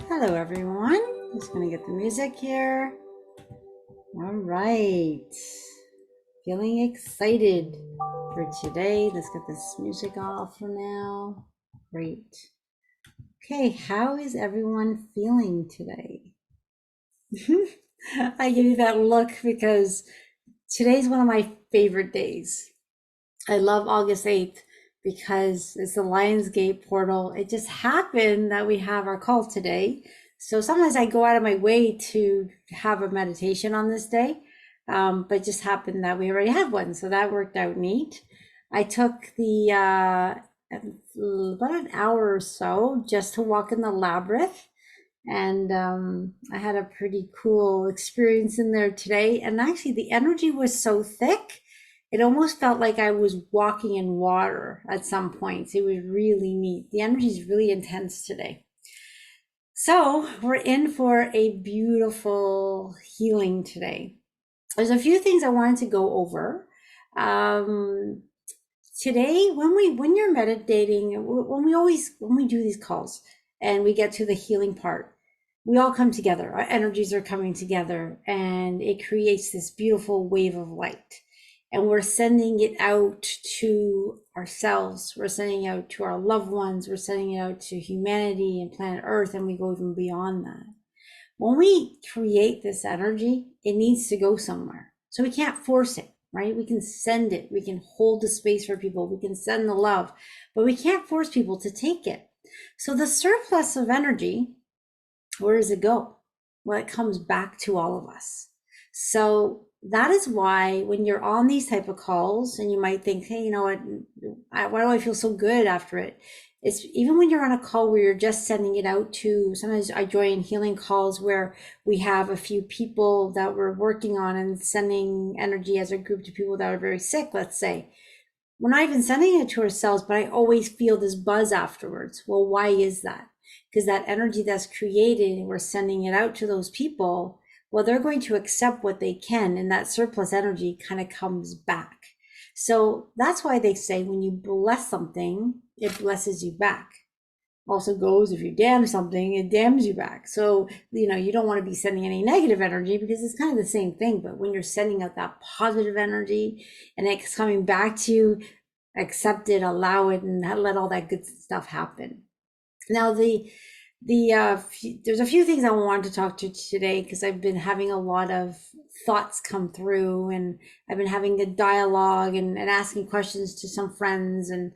Hello everyone, just gonna get the music here. All right, feeling excited for today. Let's get this music off for now. Great. Okay, how is everyone feeling today? I give you that look because today's one of my favorite days. I love August 8th because it's the Lionsgate portal. It just happened that we have our call today. So sometimes I go out of my way to have a meditation on this day, but it just happened that we already have one. So that worked out neat. I took the about an hour or so just to walk in the labyrinth. And I had a pretty cool experience in there today. And actually, the energy was so thick, it almost felt like I was walking in water at some points. It was really neat. The energy is really intense today. So we're in for a beautiful healing today. There's a few things I wanted to go over. Today, when you're meditating, when we do these calls and we get to the healing part, we all come together. Our energies are coming together, and it creates this beautiful wave of light. And we're sending it out to ourselves. We're sending it out to our loved ones. We're sending it out to humanity and planet Earth, and we go even beyond that. When we create this energy, it needs to go somewhere. So we can't force it, right? We can send it. We can hold the space for people. We can send the love, but we can't force people to take it. So the surplus of energy, where does it go? Well, it comes back to all of us. So that is why when you're on these type of calls and you might think, hey, you know what, why do I feel so good after it? It's even when you're on a call where you're just sending it out to, sometimes I join healing calls where we have a few people that we're working on and sending energy as a group to people that are very sick, let's say. We're not even sending it to ourselves, but I always feel this buzz afterwards. Well, why is that? Because that energy that's created and we're sending it out to those people, well, they're going to accept what they can, and that surplus energy kind of comes back. So that's why they say when you bless something, it blesses you back. Also goes if you damn something, it damns you back. So, you don't want to be sending any negative energy because it's kind of the same thing. But when you're sending out that positive energy and it's coming back to you, accept it, allow it, and let all that good stuff happen. Now, there's a few things I wanted to talk to today because I've been having a lot of thoughts come through, and I've been having a dialogue and asking questions to some friends and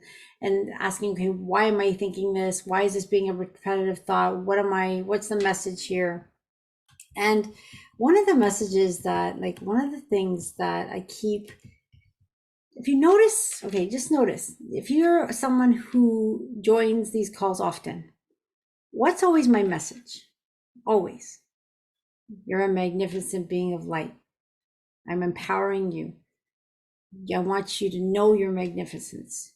asking, okay, why am I thinking this? Why is this being a repetitive thought? What's the message here? And one of the messages that, one of the things that I keep, if you notice, okay, just notice, if you're someone who joins these calls often, what's always my message? Always. You're a magnificent being of light. I'm empowering you. I want you to know your magnificence.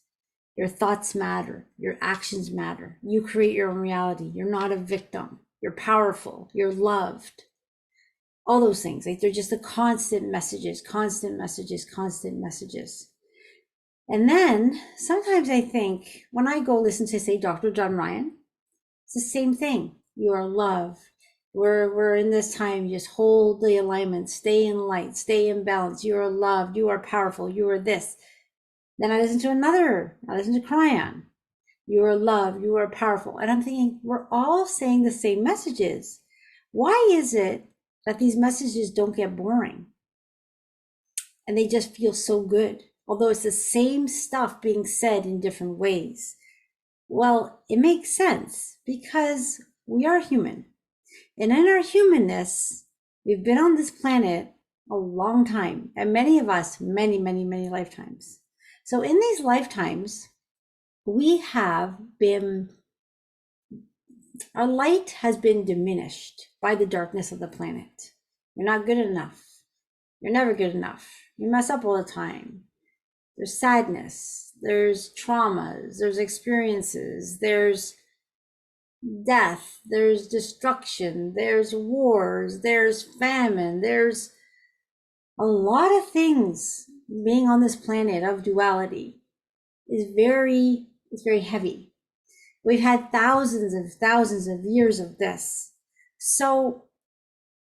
Your thoughts matter. Your actions matter. You create your own reality. You're not a victim. You're powerful. You're loved. All those things. They're just the constant messages, constant messages, constant messages. And then sometimes I think when I go listen to, say, Dr. John Ryan, it's the same thing. You are loved. We're in this time, just hold the alignment, stay in light, stay in balance. You are loved. You are powerful. You are this. Then I listen to Cryon. you are loved, you are powerful. And I'm thinking, we're all saying the same messages. Why is it that these messages don't get boring and they just feel so good? Although it's the same stuff being said in different ways. Well, it makes sense because we are human. And in our humanness, we've been on this planet a long time, and many of us, many, many, many lifetimes. So in these lifetimes, we have been, our light has been diminished by the darkness of the planet. You're not good enough. You're never good enough. You mess up all the time. There's sadness, there's traumas, there's experiences, there's death, there's destruction, there's wars, there's famine, there's a lot of things. Being on this planet of duality is very heavy. We've had thousands of years of this. So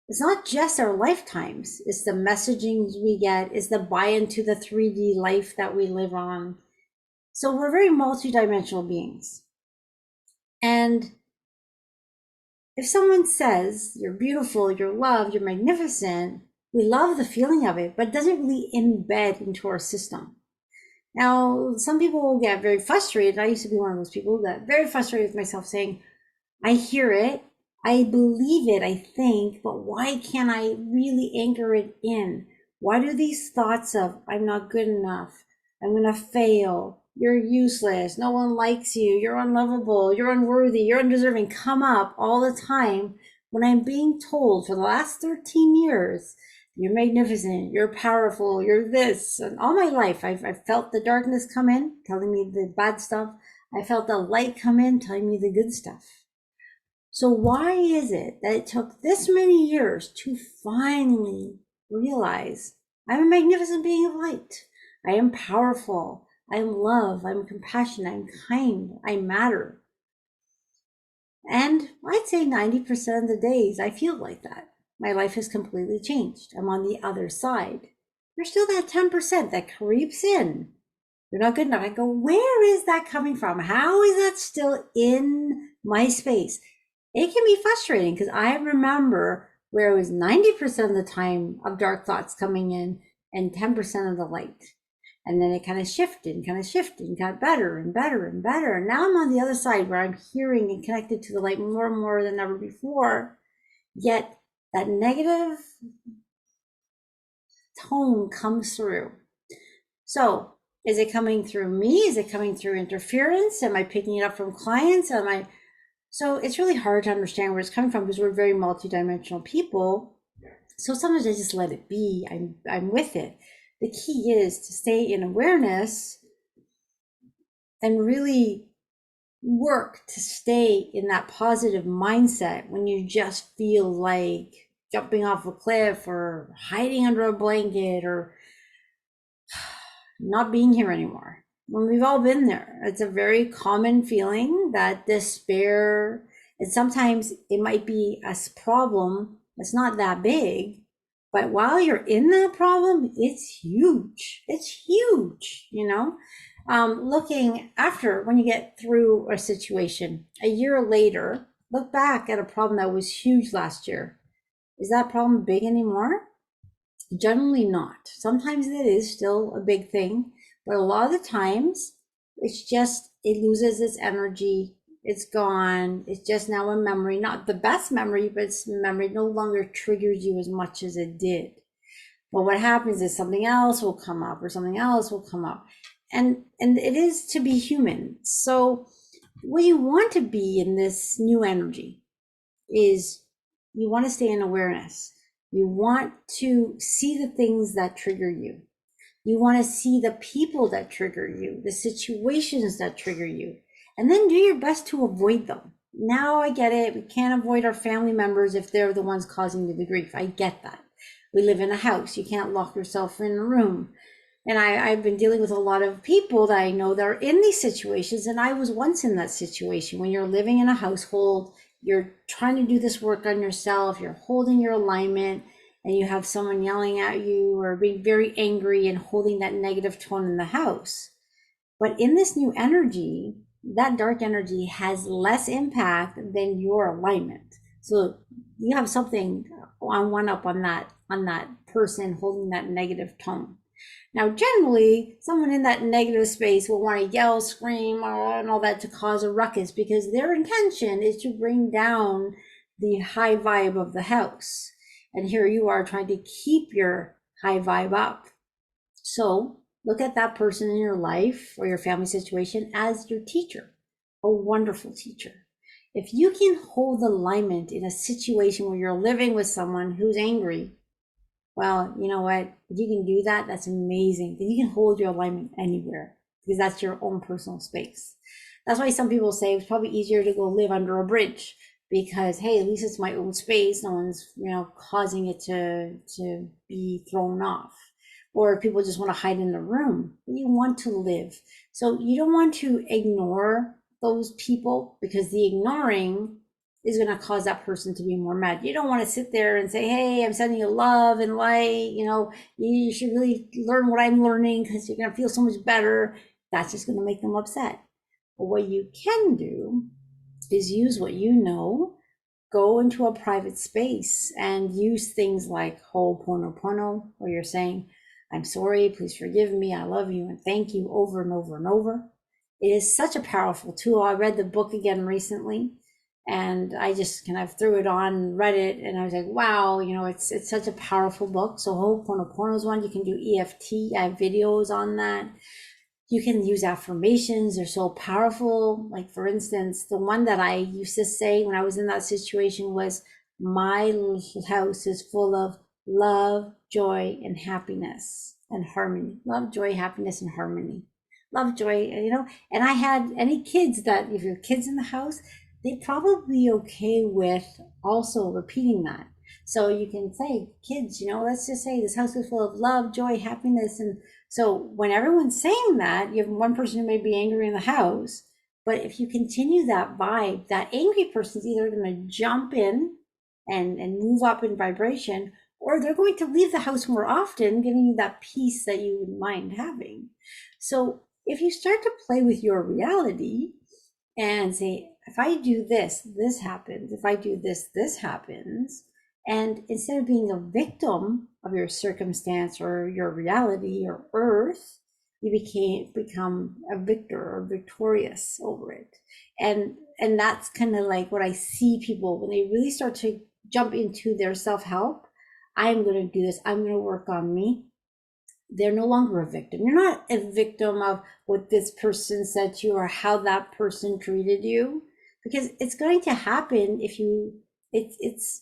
it's not just our lifetimes, it's the messagings we get, it's the buy-in to the 3D life that we live on. So we're very multidimensional beings. And if someone says, you're beautiful, you're loved, you're magnificent, we love the feeling of it, but it doesn't really embed into our system. Now, some people will get very frustrated. I used to be one of those people that got very frustrated with myself saying, I hear it, I believe it, I think, but why can't I really anchor it in? Why do these thoughts of, I'm not good enough, I'm gonna fail, you're useless, no one likes you, you're unlovable, you're unworthy, you're undeserving, come up all the time when I'm being told for the last 13 years, you're magnificent, you're powerful, you're this. And all my life, I've felt the darkness come in, telling me the bad stuff. I felt the light come in, telling me the good stuff. So why is it that it took this many years to finally realize I'm a magnificent being of light? I am powerful. I am love. I'm compassionate. I'm kind. I matter. And I'd say 90% of the days I feel like that. My life has completely changed. I'm on the other side. There's still that 10% that creeps in. You're not good enough. I go, where is that coming from? How is that still in my space? It can be frustrating because I remember where it was 90% of the time of dark thoughts coming in and 10% of the light. And then it kind of shifted and got better and better and better. And now I'm on the other side where I'm hearing and connected to the light more and more than ever before. Yet that negative tone comes through. So is it coming through me? Is it coming through interference? Am I picking it up from clients? So it's really hard to understand where it's coming from because we're very multidimensional people. So sometimes I just let it be. I'm with it. The key is to stay in awareness and really work to stay in that positive mindset when you just feel like jumping off a cliff or hiding under a blanket or not being here anymore. When we've all been there, it's a very common feeling, that despair. And sometimes it might be a problem that's not that big, but while you're in that problem, it's huge. It's huge, looking after, when you get through a situation a year later, look back at a problem that was huge last year. Is that problem big anymore? Generally not. Sometimes it is still a big thing, but a lot of the times it's just, it loses its energy. It's gone. It's just now a memory, not the best memory, but it's memory no longer triggers you as much as it did. But what happens is something else will come up or something else will come up. And it is to be human. So what you want to be in this new energy is you want to stay in awareness. You want to see the things that trigger you. You want to see the people that trigger you, the situations that trigger you, and then do your best to avoid them. Now I get it. We can't avoid our family members if they're the ones causing you the grief. I get that. We live in a house. You can't lock yourself in a room. And I've been dealing with a lot of people that I know that are in these situations. And I was once in that situation. When you're living in a household, you're trying to do this work on yourself, you're holding your alignment, and you have someone yelling at you or being very angry and holding that negative tone in the house. But in this new energy, that dark energy has less impact than your alignment. So you have something on one up on that person holding that negative tone. Now, generally, someone in that negative space will want to yell, scream, and all that to cause a ruckus because their intention is to bring down the high vibe of the house. And here you are trying to keep your high vibe up. So look at that person in your life or your family situation as your teacher, a wonderful teacher. If you can hold alignment in a situation where you're living with someone who's angry, well, you know what? If you can do that, that's amazing. Then you can hold your alignment anywhere because that's your own personal space. That's why some people say it's probably easier to go live under a bridge because, hey, at least it's my own space. No one's, causing it to be thrown off. Or people just want to hide in the room. You want to live. So you don't want to ignore those people because the ignoring is going to cause that person to be more mad. You don't want to sit there and say, hey, I'm sending you love and light. You should really learn what I'm learning because you're going to feel so much better. That's just going to make them upset. But what you can do is use what you know, go into a private space and use things like Ho'oponopono, where you're saying, I'm sorry, please forgive me, I love you, and thank you over and over and over. It is such a powerful tool. I read the book again recently and I just kind of threw it on and read it and I was like, wow, it's such a powerful book. So Ho'oponopono is one. You can do EFT. I have videos on that. You can use affirmations. They're so powerful. Like, for instance, the one that I used to say when I was in that situation was, my house is full of love, joy, and happiness and harmony. Love, joy, happiness, and harmony. Love, joy, and I had any kids that, if you have kids in the house, they'd probably be okay with also repeating that. So you can say, kids, let's just say this house is full of love, joy, happiness. And so when everyone's saying that, you have one person who may be angry in the house, but if you continue that vibe, that angry person's either going to jump in and move up in vibration, or they're going to leave the house more often, giving you that peace that you wouldn't mind having. So if you start to play with your reality and say, if I do this, this happens. If I do this, this happens. And instead of being a victim of your circumstance or your reality or earth, you become a victor or victorious over it. And that's kind of like what I see people when they really start to jump into their self-help. I'm going to do this. I'm going to work on me. They're no longer a victim. You're not a victim of what this person said to you or how that person treated you, because it's going to happen if you're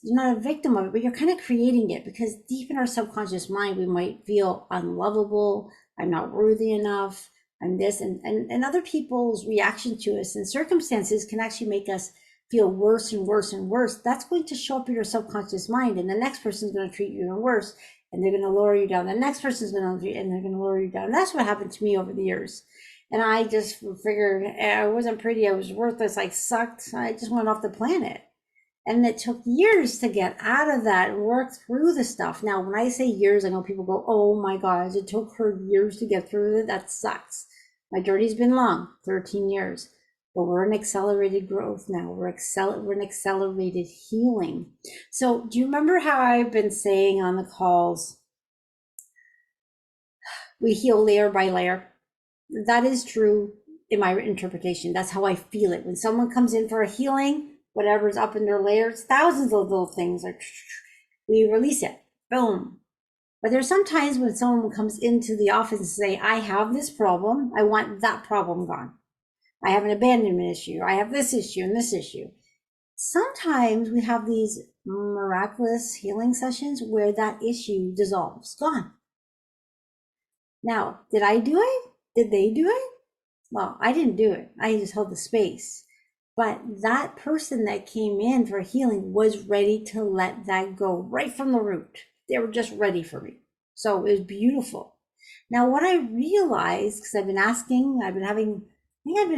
not a victim of it, but you're kind of creating it, because deep in our subconscious mind, we might feel unlovable. I'm not worthy enough. I'm this, and other people's reaction to us and circumstances can actually make us feel worse and worse and worse. That's going to show up in your subconscious mind, and the next person's going to treat you even worse, and they're going to lower you down. The next person's going to, and they're going to lower you down. And that's what happened to me over the years. And I just figured I wasn't pretty. I was worthless. I sucked. I just went off the planet. And it took years to get out of that and work through the stuff. Now, when I say years, I know people go, oh my gosh, it took her years to get through it. That sucks. My journey's been long, 13 years. But we're in accelerated growth now. We're in accelerated healing. So do you remember how I've been saying on the calls, we heal layer by layer? That is true in my interpretation. That's how I feel it. When someone comes in for a healing, whatever's up in their layers, thousands of little things, like we release it, boom. But there's sometimes when someone comes into the office and say, I have this problem, I want that problem gone. I have an abandonment issue, I have this issue and this issue. Sometimes we have these miraculous healing sessions where that issue dissolves, gone. Now, did I do it? Did they do it? Well, I didn't do it. I just held the space. But that person that came in for healing was ready to let that go right from the root. They were just ready for me. So it was beautiful. Now, what I realized, because I've been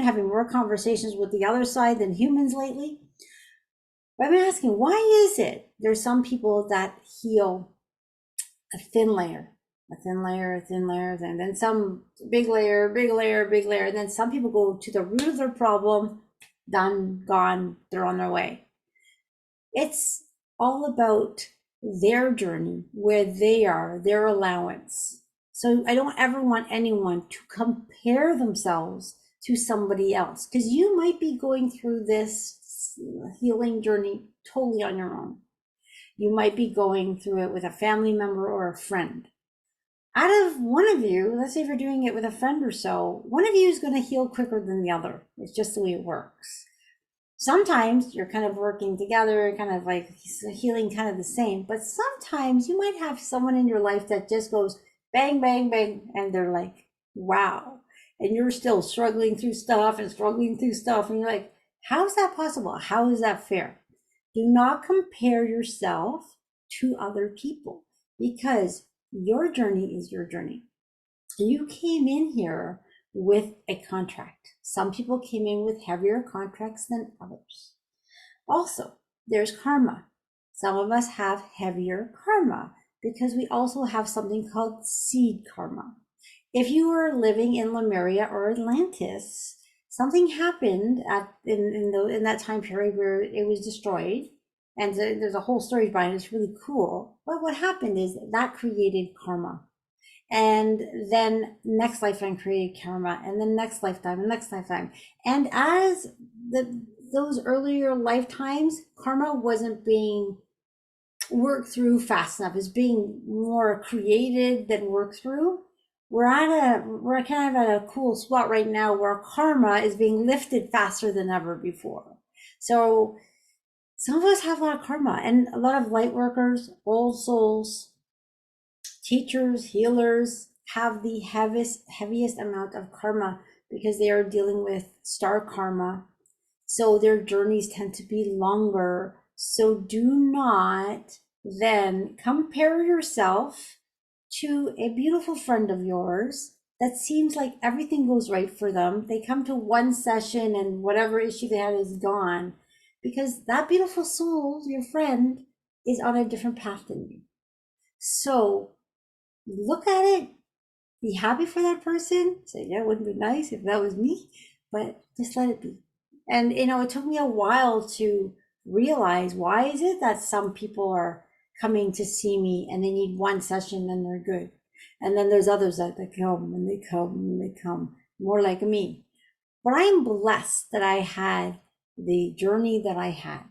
having more conversations with the other side than humans lately. But I've been asking, why is it there's some people that heal a thin layer a thin layer, a thin layer, and then some big layer, big layer, big layer. And then some people go to the root of their problem, done, gone, they're on their way. It's all about their journey, where they are, their allowance. So I don't ever want anyone to compare themselves to somebody else, because you might be going through this healing journey totally on your own. You might be going through it with a family member or a friend. Out of one of you, let's say if you're doing it with a friend or so, one of you is going to heal quicker than the other. It's just the way it works. Sometimes you're kind of working together, kind of like healing kind of the same, but sometimes you might have someone in your life that just goes bang, bang, bang, and they're like, wow. And you're still struggling through stuff and struggling through stuff. And you're like, how is that possible? How is that fair? Do not compare yourself to other people, because your journey is your journey. You came in here with a contract. Some people came in with heavier contracts than others. Also, there's karma. Some of us have heavier karma because we also have something called seed karma. If you were living in Lemuria or Atlantis, something happened in that time period where it was destroyed. And there's a whole story behind it. It's really cool. But what happened is that created karma. And then next lifetime created karma, and then next lifetime, and next lifetime. And as those earlier lifetimes, karma wasn't being worked through fast enough. It's being more created than worked through. We're kind of at a cool spot right now where karma is being lifted faster than ever before. So some of us have a lot of karma, and a lot of light workers, old souls, teachers, healers have the heaviest amount of karma because they are dealing with star karma. So their journeys tend to be longer. So do not then compare yourself to a beautiful friend of yours that seems like everything goes right for them. They come to one session and whatever issue they had is gone, because that beautiful soul, your friend, is on a different path than you. So look at it, be happy for that person, say, yeah, it wouldn't be nice if that was me, but just let it be. And it took me a while to realize, why is it that some people are coming to see me and they need one session and they're good, and then there's others that they come and they come and they come more like me. But I'm blessed that I had the journey that I had,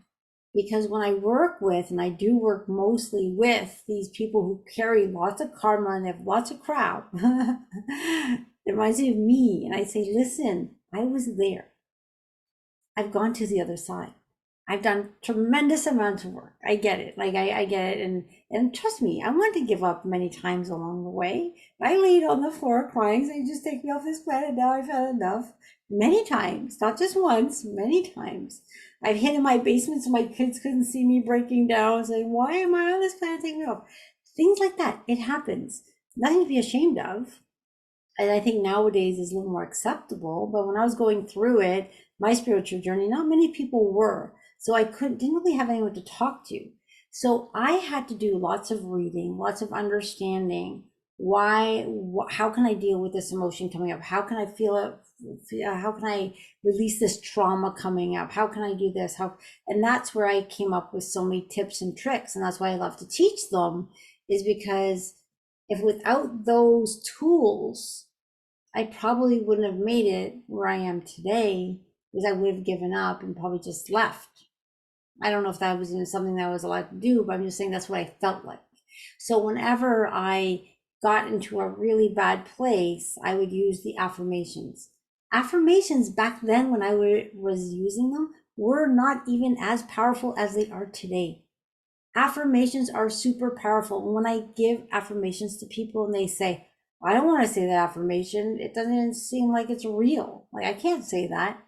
because when I work with, and I do work mostly with these people who carry lots of karma and have lots of crap, it reminds me of me. And I say, listen, I was there. I've gone to the other side. I've done tremendous amounts of work. I get it. Like I get it. And trust me, I wanted to give up many times along the way. I laid on the floor crying, saying, just take me off this planet now. I've had enough. Many times, not just once, many times. I've hid in my basement so my kids couldn't see me breaking down, saying, why am I on this planet? Take me off. Things like that. It happens. Nothing to be ashamed of. And I think nowadays is a little more acceptable. But when I was going through it, my spiritual journey, not many people were. So I didn't really have anyone to talk to. So I had to do lots of reading, lots of understanding. How can I deal with this emotion coming up? How can I feel it? How can I release this trauma coming up? How can I do this? And that's where I came up with so many tips and tricks. And that's why I love to teach them, is because if without those tools, I probably wouldn't have made it where I am today, because I would have given up and probably just left. I don't know if that was even something that I was allowed to do, but I'm just saying that's what I felt like. So whenever I got into a really bad place, I would use the affirmations. Affirmations back then, when I was using them, were not even as powerful as they are today. Affirmations are super powerful. And when I give affirmations to people and they say, I don't want to say that affirmation, it doesn't seem like it's real. Like, I can't say that.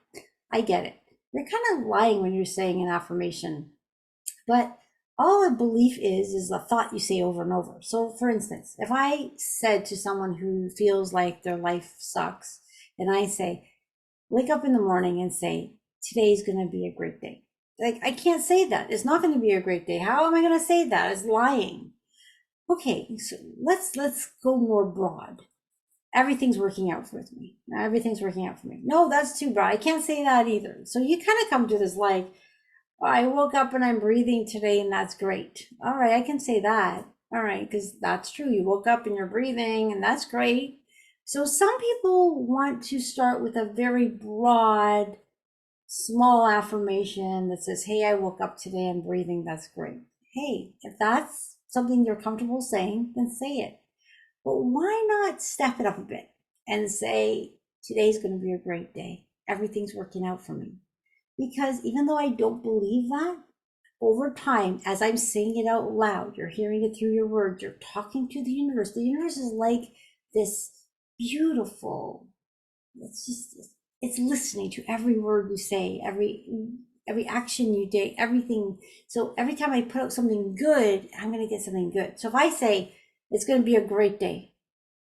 I get it. You're kind of lying when you're saying an affirmation. But all a belief is a thought you say over and over. So for instance, if I said to someone who feels like their life sucks, and I say, wake up in the morning and say, today's going to be a great day. Like, I can't say that. It's not going to be a great day. How am I going to say that? It's lying. Okay, so let's go more broad. Everything's working out for me. Everything's working out for me. No, that's too broad. I can't say that either. So you kind of come to this like, I woke up and I'm breathing today, and that's great. All right, I can say that. All right, because that's true. You woke up and you're breathing, and that's great. So some people want to start with a very broad, small affirmation that says, hey, I woke up today, I'm breathing, that's great. Hey, if that's something you're comfortable saying, then say it. But why not step it up a bit and say, today's going to be a great day. Everything's working out for me. Because even though I don't believe that, over time, as I'm saying it out loud, you're hearing it through your words, you're talking to the universe. The universe is like this beautiful, it's just, it's listening to every word you say, every action you do, everything. So every time I put out something good, I'm going to get something good. So if I say it's going to be a great day,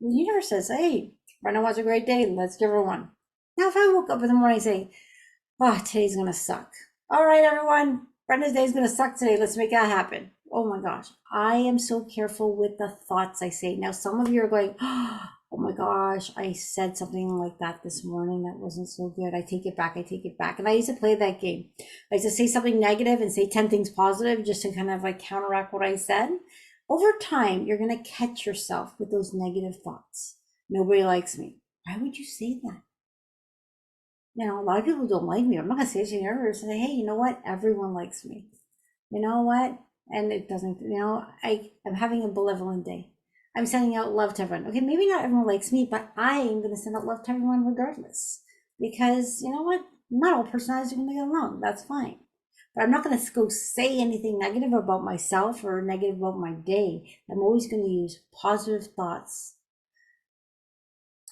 the universe says, hey, Brenda wants a great day, let's give her one. Now if I woke up in the morning saying, oh, today's going to suck, all right everyone, Brenda's day is going to suck today, let's make that happen. Oh my gosh, I am so careful with the thoughts I say. Now some of you are going, oh my gosh, I said something like that this morning that wasn't so good. I take it back, I take it back. And I used to play that game. I used to say something negative and say 10 things positive just to kind of like counteract what I said. Over time, you're going to catch yourself with those negative thoughts. Nobody likes me. Why would you say that? You know, a lot of people don't like me. I'm not going to say it to you. Say, hey, you know what? Everyone likes me. You know what? And it doesn't, you know, I'm having a benevolent day. I'm sending out love to everyone. Okay, maybe not everyone likes me, but I am going to send out love to everyone regardless. Because you know what? Not all personalities are going to get along. That's fine. But I'm not going to go say anything negative about myself or negative about my day. I'm always going to use positive thoughts,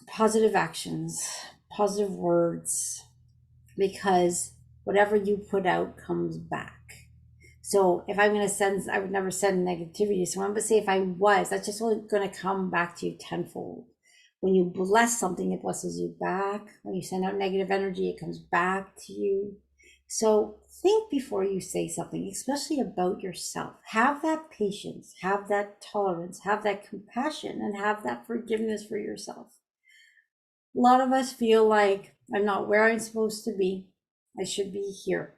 positive actions, positive words, because whatever you put out comes back. So if I'm going to send, I would never send negativity to someone, but say if I was, that's just going to come back to you tenfold. When you bless something, it blesses you back. When you send out negative energy, it comes back to you. So think before you say something, especially about yourself. Have that patience, have that tolerance, have that compassion, and have that forgiveness for yourself. A lot of us feel like I'm not where I'm supposed to be. I should be here.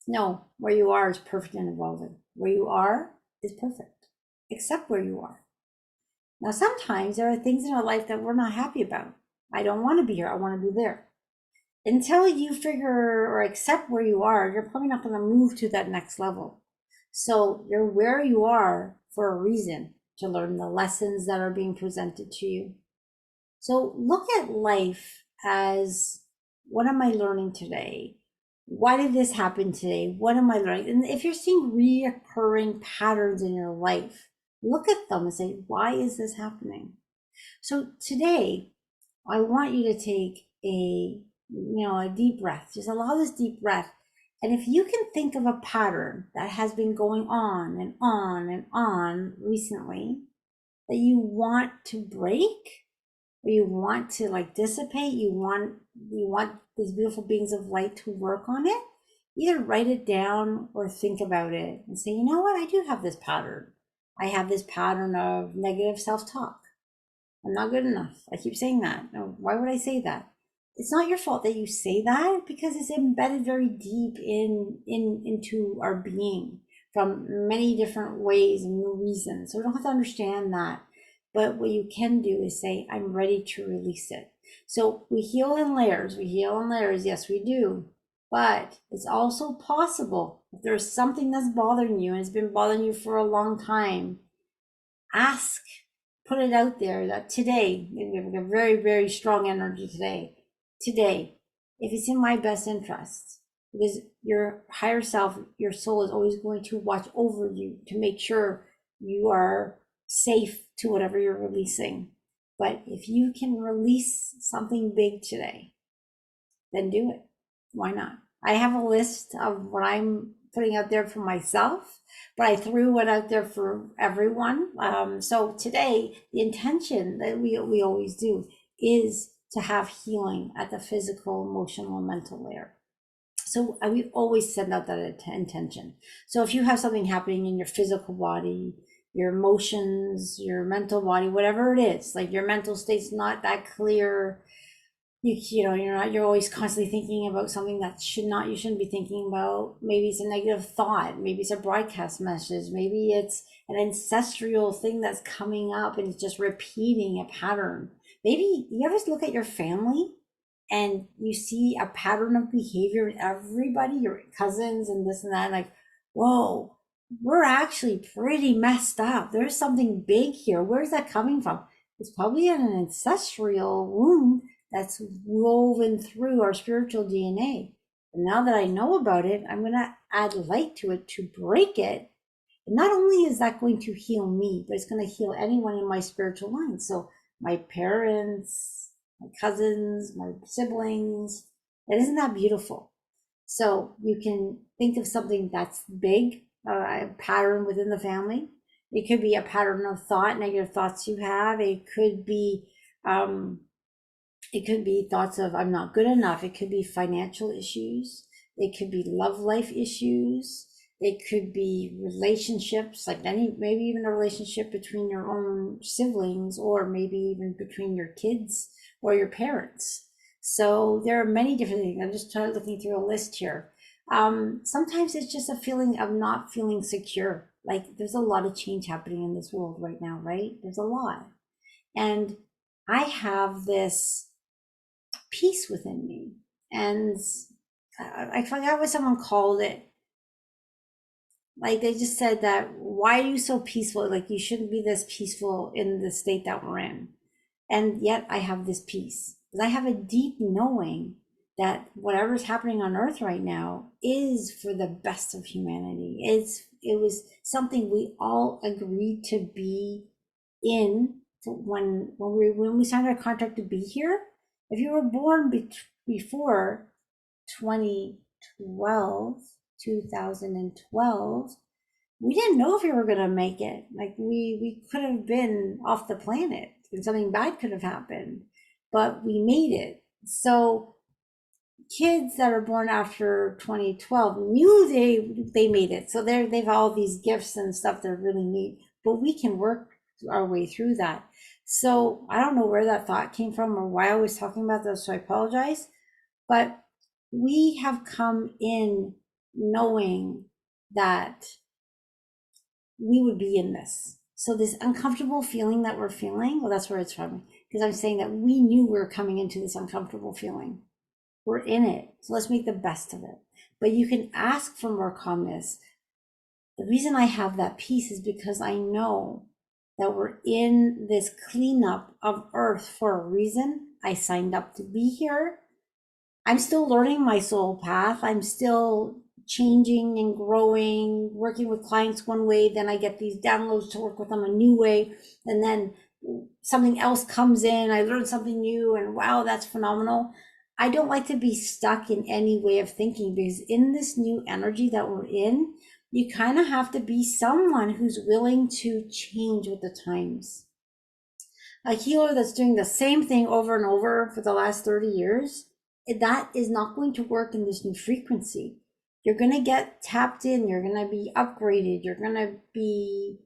No, where you are is perfect and evolving. Where you are is perfect. Accept where you are. Now, sometimes there are things in our life that we're not happy about. I don't want to be here. I want to be there. Until you figure or accept where you are, you're probably not going to move to that next level. So you're where you are for a reason, to learn the lessons that are being presented to you. So look at life as, what am I learning today? Why did this happen today? What am I learning? And if you're seeing reoccurring patterns in your life, look at them and say, why is this happening? So today, I want you to take a deep breath. Just allow this deep breath. And if you can think of a pattern that has been going on and on and on recently that you want to break, or you want to like dissipate, you want these beautiful beings of light to work on it, either write it down or think about it and say, you know what, I do have this pattern. I have this pattern of negative self-talk. I'm not good enough. I keep saying that. No, why would I say that? It's not your fault that you say that, because it's embedded very deep into our being from many different ways and reasons. So we don't have to understand that. But what you can do is say, I'm ready to release it. So we heal in layers. We heal in layers. Yes, we do. But it's also possible, if there's something that's bothering you and it's been bothering you for a long time, ask, put it out there that today, we have a very, very strong energy today, if it's in my best interest, because your higher self, your soul is always going to watch over you to make sure you are safe to whatever you're releasing. But if you can release something big today, then do it. Why not? I have a list of what I'm putting out there for myself, but I threw it out there for everyone. So today, the intention that we always do is to have healing at the physical, emotional, and mental layer. So we always send out that intention. So if you have something happening in your physical body, your emotions, your mental body, whatever it is, like your mental state's not that clear. You know, you're always constantly thinking about something that you shouldn't be thinking about. Maybe it's a negative thought, maybe it's a broadcast message, maybe it's an ancestral thing that's coming up and it's just repeating a pattern. Maybe you ever look at your family and you see a pattern of behavior in everybody, your cousins and this and that, like, whoa, we're actually pretty messed up. There's something big here. Where's that coming from? It's probably an ancestral wound that's woven through our spiritual DNA. And now that I know about it, I'm going to add light to it to break it. And not only is that going to heal me, but it's going to heal anyone in my spiritual line. So my parents, my cousins, my siblings. And isn't that beautiful? So you can think of something that's big, a pattern within the family. It could be a pattern of thought, negative thoughts you have. It could be thoughts of I'm not good enough. It could be financial issues. It could be love life issues. It could be relationships, like maybe even a relationship between your own siblings, or maybe even between your kids or your parents. So there are many different things. I'm just looking through a list here. Sometimes it's just a feeling of not feeling secure. Like there's a lot of change happening in this world right now, right? There's a lot. And I have this peace within me. And I forgot what someone called it. Like they just said that, why are you so peaceful? Like you shouldn't be this peaceful in the state that we're in. And yet I have this peace because I have a deep knowing that whatever's happening on earth right now is for the best of humanity. It was something we all agreed to be in when we signed our contract to be here. If you were born before 2012, 2012, we didn't know if we were going to make it. Like we could have been off the planet and something bad could have happened, but we made it. So kids that are born after 2012 knew they made it. So they've all these gifts and stuff that are really neat, but we can work our way through that. So I don't know where that thought came from or why I was talking about this, so I apologize. But we have come in knowing that we would be in this. So this uncomfortable feeling that we're feeling, well, that's where it's from. Because I'm saying that we knew we were coming into this uncomfortable feeling. We're in it. So let's make the best of it. But you can ask for more calmness. The reason I have that peace is because I know that we're in this cleanup of Earth for a reason. I signed up to be here. I'm still learning my soul path. I'm still changing and growing, working with clients one way, then I get these downloads to work with them a new way, and then something else comes in, I learn something new, and wow, that's phenomenal. I don't like to be stuck in any way of thinking, because in this new energy that we're in, you kind of have to be someone who's willing to change with the times. A healer that's doing the same thing over and over for the last 30 years, that is not going to work in this new frequency. You're going to get tapped in, you're going to be upgraded, you're going to be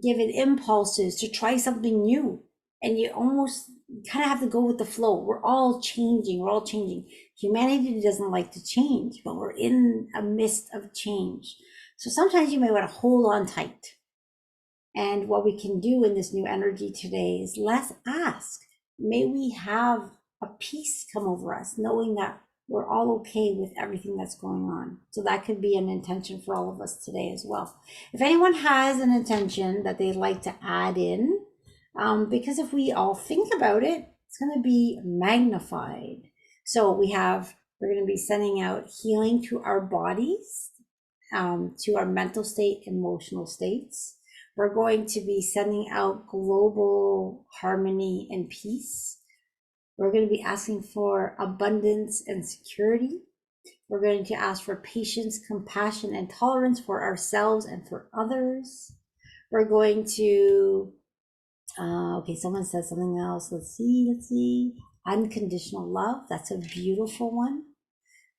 given impulses to try something new. And you almost kind of have to go with the flow. We're all changing, we're all changing. Humanity doesn't like to change, but we're in a midst of change. So sometimes you may want to hold on tight. And what we can do in this new energy today is let's ask, may we have a peace come over us, knowing that we're all okay with everything that's going on. So that could be an intention for all of us today as well. If anyone has an intention that they'd like to add in, because if we all think about it, it's going to be magnified. So we're going to be sending out healing to our bodies, to our mental state, emotional states. We're going to be sending out global harmony and peace. We're going to be asking for abundance and security. We're going to ask for patience, compassion, and tolerance for ourselves and for others. We're going to, okay, someone said something else. Let's see. Unconditional love. That's a beautiful one.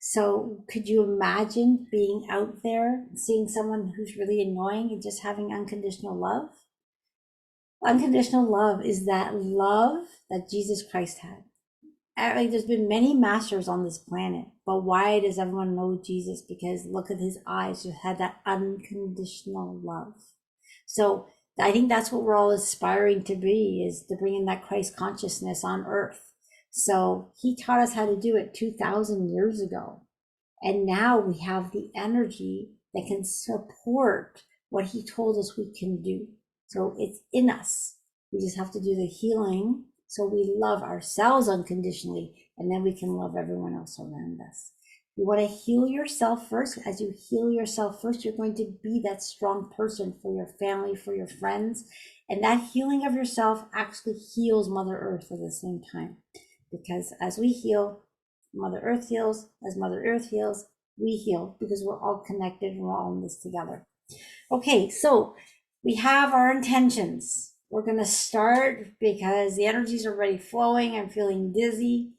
So could you imagine being out there, seeing someone who's really annoying and just having unconditional love? Unconditional love is that love that Jesus Christ had. Like, there's been many masters on this planet, but why does everyone know Jesus? Because look at his eyes, just had that unconditional love. So I think that's what we're all aspiring to be, is to bring in that Christ consciousness on earth. So he taught us how to do it 2,000 years ago. And now we have the energy that can support what he told us we can do. So it's in us. We just have to do the healing so we love ourselves unconditionally, and then we can love everyone else around us. You want to heal yourself first. As you heal yourself first, you're going to be that strong person for your family, for your friends. And that healing of yourself actually heals Mother Earth at the same time. Because as we heal, Mother Earth heals. As Mother Earth heals, we heal, because we're all connected and we're all in this together. Okay, so we have our intentions. We're going to start because the energies are already flowing. I'm feeling dizzy.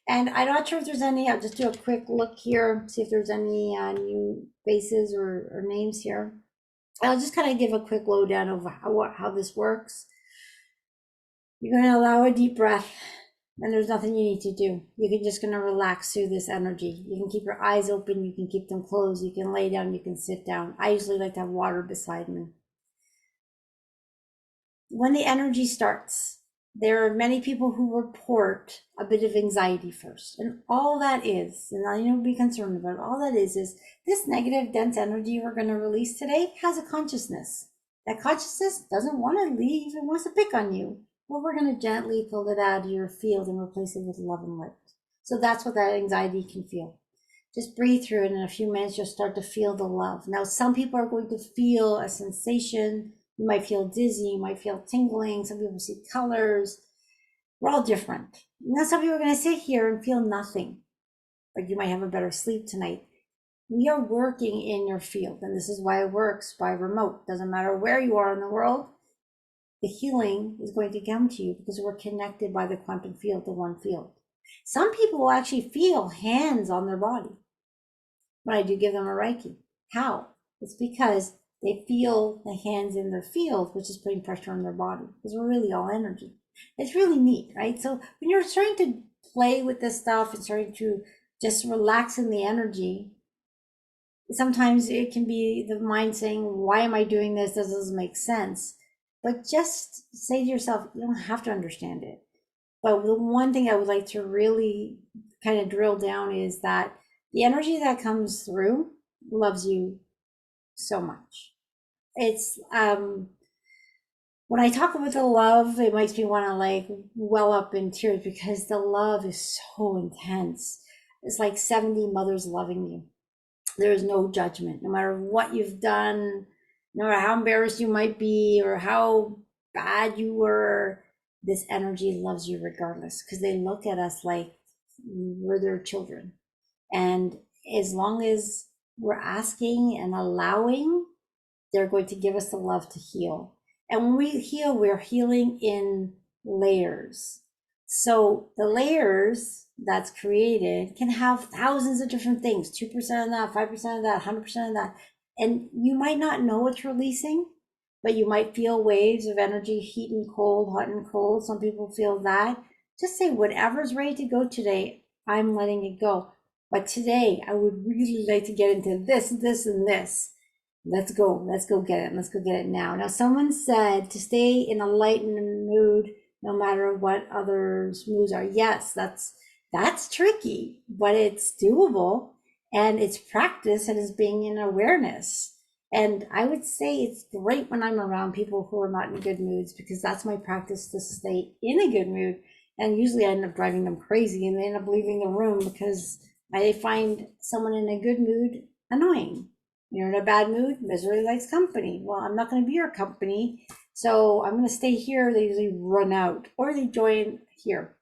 And I'm not sure if there's any, I'll just do a quick look here, see if there's any new faces or names here. I'll just kind of give a quick lowdown of how this works. You're going to allow a deep breath, and there's nothing you need to do. You're just going to relax through this energy. You can keep your eyes open, you can keep them closed, you can lay down, you can sit down. I usually like to have water beside me. When the energy starts, there are many people who report a bit of anxiety first. And all that is, and I don't be concerned about it, all that is this negative, dense energy we're going to release today has a consciousness. That consciousness doesn't want to leave, it wants to pick on you. Well, we're going to gently pull it out of your field and replace it with love and light. So that's what that anxiety can feel. Just breathe through it. In a few minutes, you'll start to feel the love. Now, some people are going to feel a sensation. You might feel dizzy, you might feel tingling. Some people see colors. We're all different. Now, some people are going to sit here and feel nothing, but you might have a better sleep tonight. We are working in your field, and this is why it works by remote. Doesn't matter where you are in the world, the healing is going to come to you because we're connected by the quantum field, the one field. Some people will actually feel hands on their body when I do give them a Reiki. How? It's because they feel the hands in their field, which is putting pressure on their body, because we're really all energy. It's really neat, right? So when you're starting to play with this stuff and starting to just relax in the energy, sometimes it can be the mind saying, why am I doing this? This doesn't make sense. But just say to yourself, you don't have to understand it. But the one thing I would like to really kind of drill down is that the energy that comes through loves you so much. It's when I talk about the love, it makes me want to like well up in tears because the love is so intense. It's like 70 mothers loving you. There is no judgment, no matter what you've done, no matter how embarrassed you might be or how bad you were. This energy loves you regardless, because they look at us like we're their children. And as long as we're asking and allowing, they're going to give us the love to heal. And when we heal, we're healing in layers. So the layers that's created can have thousands of different things, 2% of that, 5% of that, 100% of that. And you might not know what's releasing, but you might feel waves of energy, heat and cold, hot and cold. Some people feel that. Just say, whatever's ready to go today, I'm letting it go. But today, I would really like to get into this, this, and this. Let's go get it. Let's go get it now. Now, someone said to stay in a lightened mood, no matter what others' moods are. Yes, that's tricky, but it's doable, and it's practice, and it's being in awareness. And I would say it's great when I'm around people who are not in good moods, because that's my practice to stay in a good mood. And usually I end up driving them crazy and they end up leaving the room because I find someone in a good mood annoying. You're in a bad mood, misery likes company. Well, I'm not going to be your company, so I'm going to stay here. They usually run out or they join here.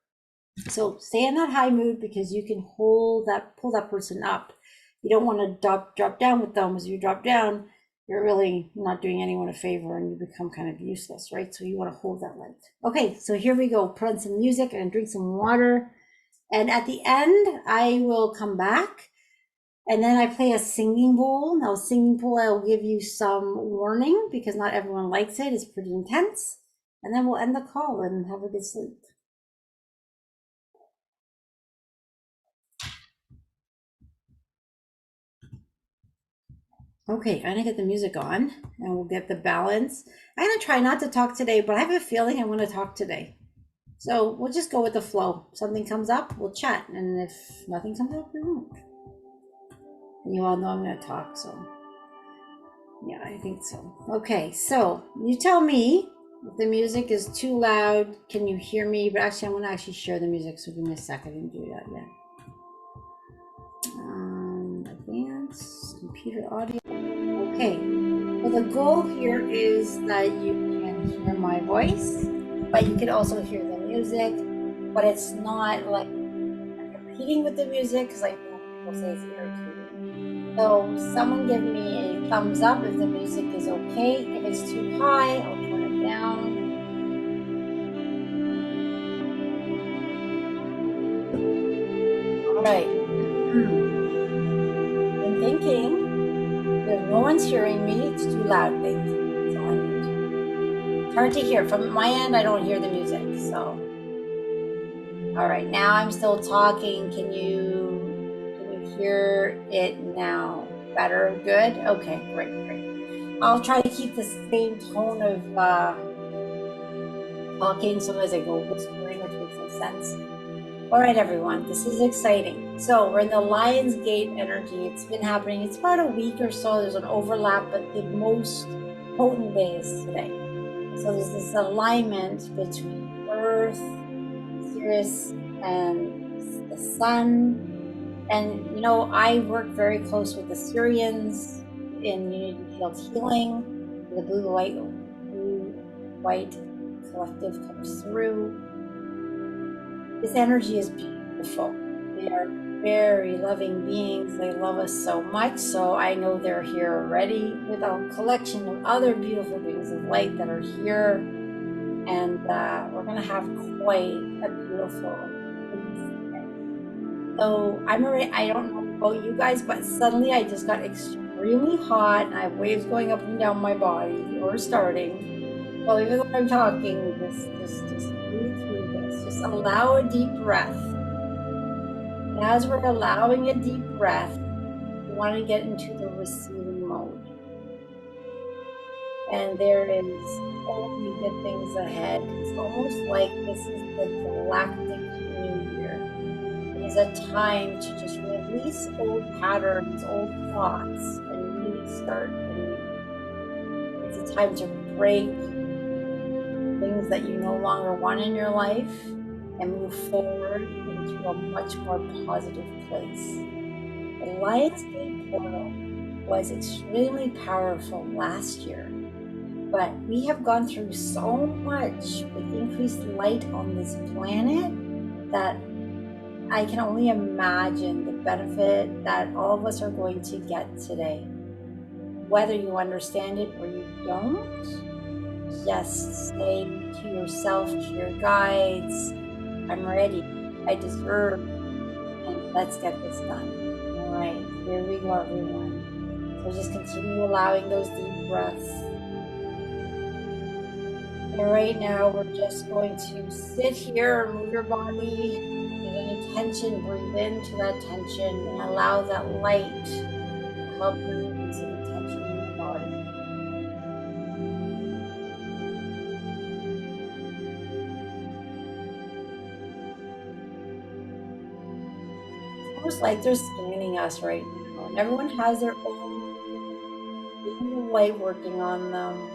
So stay in that high mood, because you can pull that person up. You don't want to drop down with them. As you drop down, you're really not doing anyone a favor and you become kind of useless, right? So you want to hold that light. Okay, so here we go. Put on some music and drink some water. And at the end, I will come back And then I play a singing bowl. Now, singing bowl, I will give you some warning because not everyone likes it. It's pretty intense. And then we'll end the call and have a good sleep. Okay, I'm gonna get the music on and we'll get the balance. I'm gonna try not to talk today, but I have a feeling I want to talk today. So we'll just go with the flow. Something comes up, we'll chat. And if nothing comes up, we won't. And you all know I'm gonna talk, so yeah, I think so. Okay, so you tell me if the music is too loud. Can you hear me? But actually, I'm gonna actually share the music, so give me a second and do that yet. Advanced computer audio. Okay, well, the goal here is that you can hear my voice, but you can also hear the music, but it's not like competing with the music because I know people say it's irritating. So someone give me a thumbs up if the music is okay. If it's too high, I'll turn it down. All right. I'm thinking if no one's hearing me, it's too loud. That's all I need. It's hard to hear. From my end, I don't hear the music. So, all right. Now I'm still talking. Can you hear it now? Better? Good? Okay, great. I'll try to keep the same tone of talking. Sometimes I go whispering, which makes no sense. All right, everyone, this is exciting. So we're in the Lion's Gate energy. It's been happening. It's about a week or so. There's an overlap, but the most potent day is today. So there's this alignment between Earth, Sirius, and the Sun. And, you know, I work very close with the Syrians in Unity Field Healing. The blue-white collective comes through. This energy is beautiful. They are very loving beings. They love us so much. So I know they're here already with a collection of other beautiful beings of light that are here. And we're going to have quite a beautiful. So I don't know about you guys, but suddenly I just got extremely hot and I have waves going up and down my body or starting. So even though I'm talking, just breathe through this. Just allow a deep breath. And as we're allowing a deep breath, we want to get into the receiving mode. And there is only good things ahead. It's almost like this is the galactic new year. It is a time to just release old patterns, old thoughts, and really start anew. It's a time to break things that you no longer want in your life and move forward into a much more positive place. The Lion's Gate portal was extremely powerful last year, but we have gone through so much with increased light on this planet that I can only imagine the benefit that all of us are going to get today. Whether you understand it or you don't, just say to yourself, to your guides, I'm ready, I deserve, and let's get this done. All right, here we go, everyone. So just continue allowing those deep breaths. And right now, we're just going to sit here and move your body. If any tension, breathe into that tension and allow that light to help you release any tension in your body. It's almost like they're scanning us right now. And everyone has their own light working on them.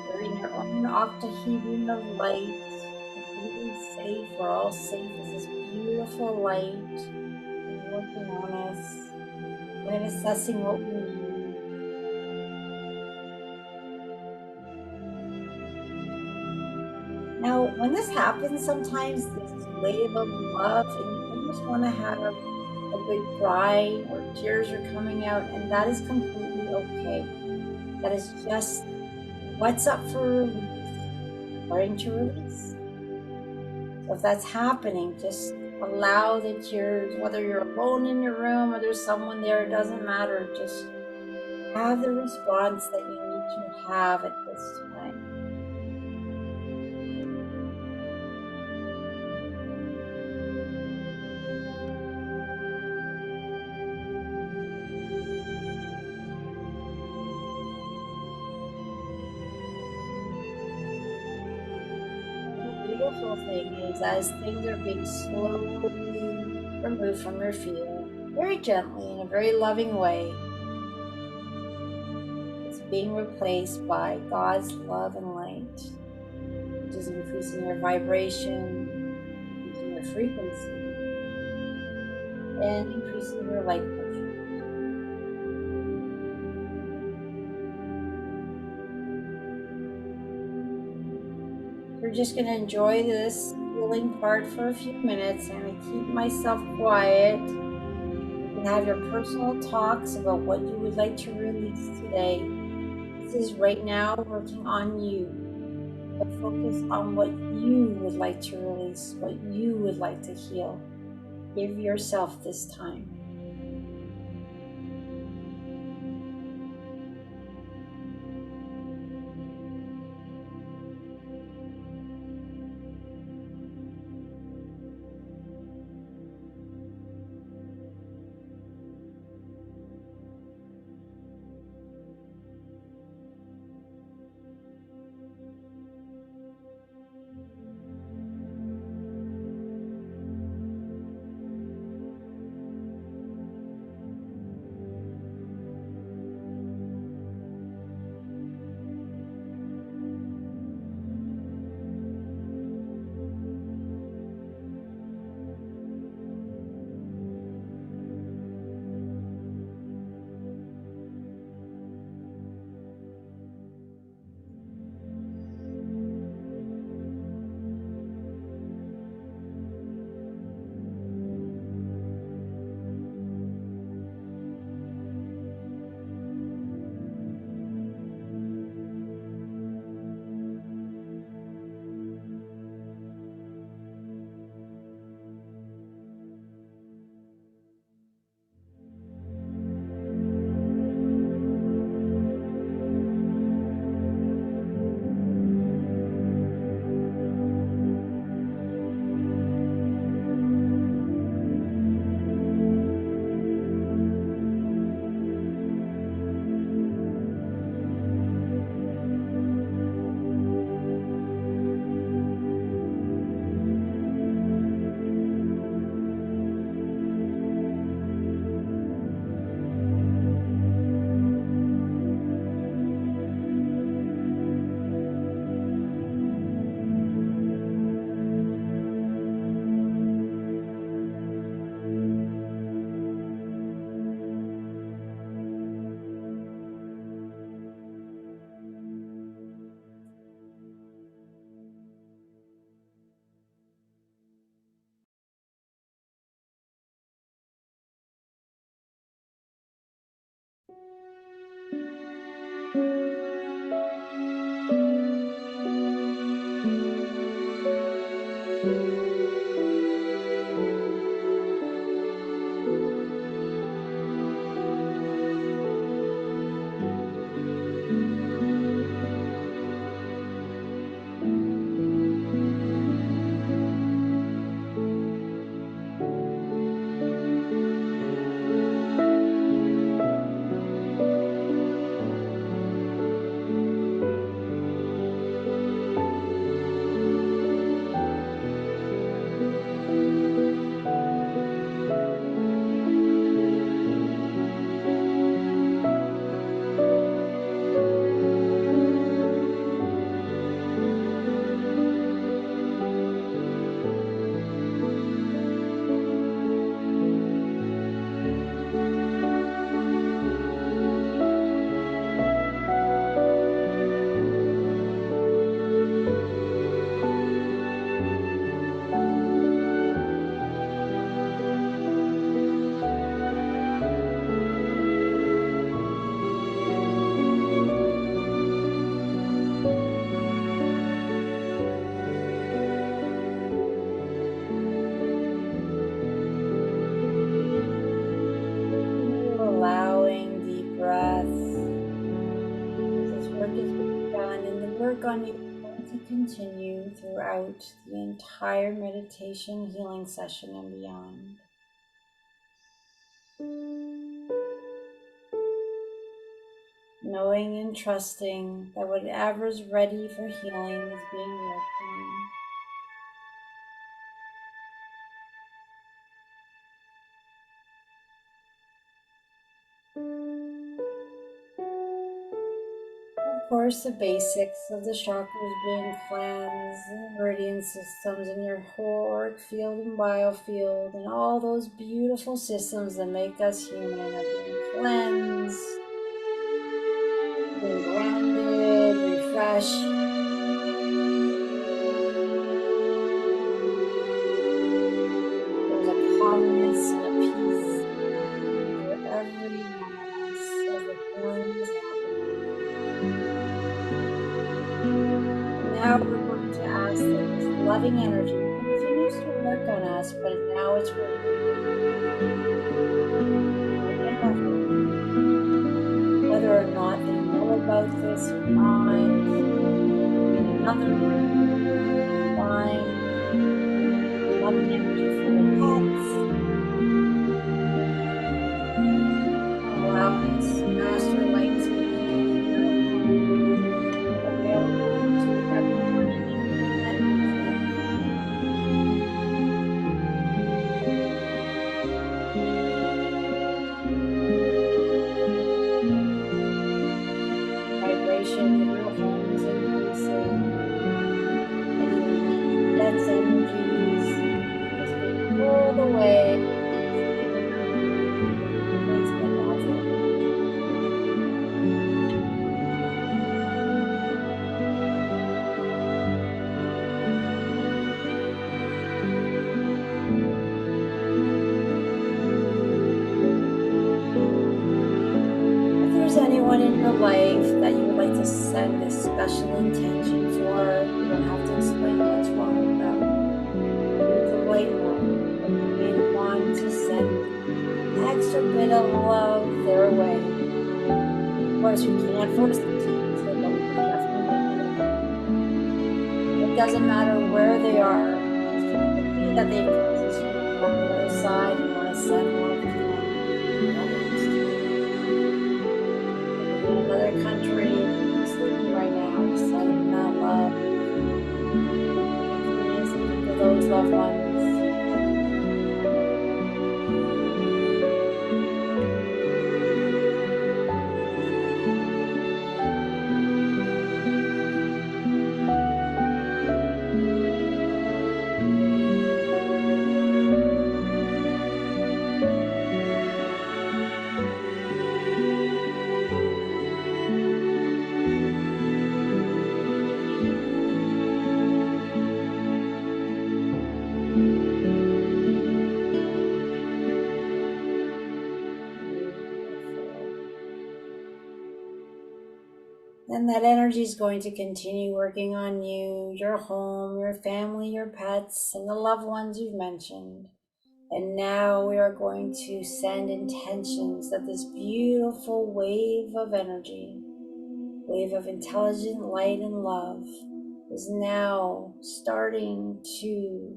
They're in their own octahedron of light. Completely safe. We're all safe with this beautiful light working on us. We're assessing what we need. Now, when this happens, sometimes there's this wave of love, and you almost want to have a big cry, or tears are coming out, and that is completely okay. That is just what's up for release, starting to release. So if that's happening, just Allow the tears, whether you're alone in your room or there's someone there, it doesn't matter. Just have the response that you need to have at this time. The beautiful thing is, as things are being slowly removed from your field, very gently, in a very loving way, it's being replaced by God's love and light, which is increasing your vibration, increasing your frequency, and increasing your light pressure. We're just going to enjoy this healing part for a few minutes. I'm going to keep myself quiet. You can have your personal talks about what you would like to release today. This is right now working on you. But focus on what you would like to release, what you would like to heal. Give yourself this time. on you is going to continue throughout the entire meditation healing session and beyond. Knowing and trusting that whatever's ready for healing is being worked on. Of course, the basics of the chakras being cleansed, the meridian systems in your auric field and biofield, and all those beautiful systems that make us human are being cleansed, being grounded, refreshed. There's a calmness and a peace for every one of us as the healing is happening. And now we're going to ask that this loving energy continues to work on us, but now it's working on our inner home. Whether or not they know about this or not, in another room, fine. Loving energy for their pets. Allow this master light to be available to everyone and anything that needs it. Vibration in your home is increasing. Any dense energies is being pulled away. Replacement natural energy. If there's anyone in your life that you would like to send a special intention for, you don't have to explain what's wrong with them. Use the light bulb, but you may want to send an extra bit of love their way. Of course, we can't force them to use it, but we can definitely do it. It doesn't matter where they are. It could be that they've transitioned on the other side and want to send love to them. Another country right now, sending that love. Think of those loved ones. And that energy is going to continue working on you, your home, your family, your pets, and the loved ones you've mentioned. And now we are going to send intentions that this beautiful wave of energy, wave of intelligent light and love, is now starting to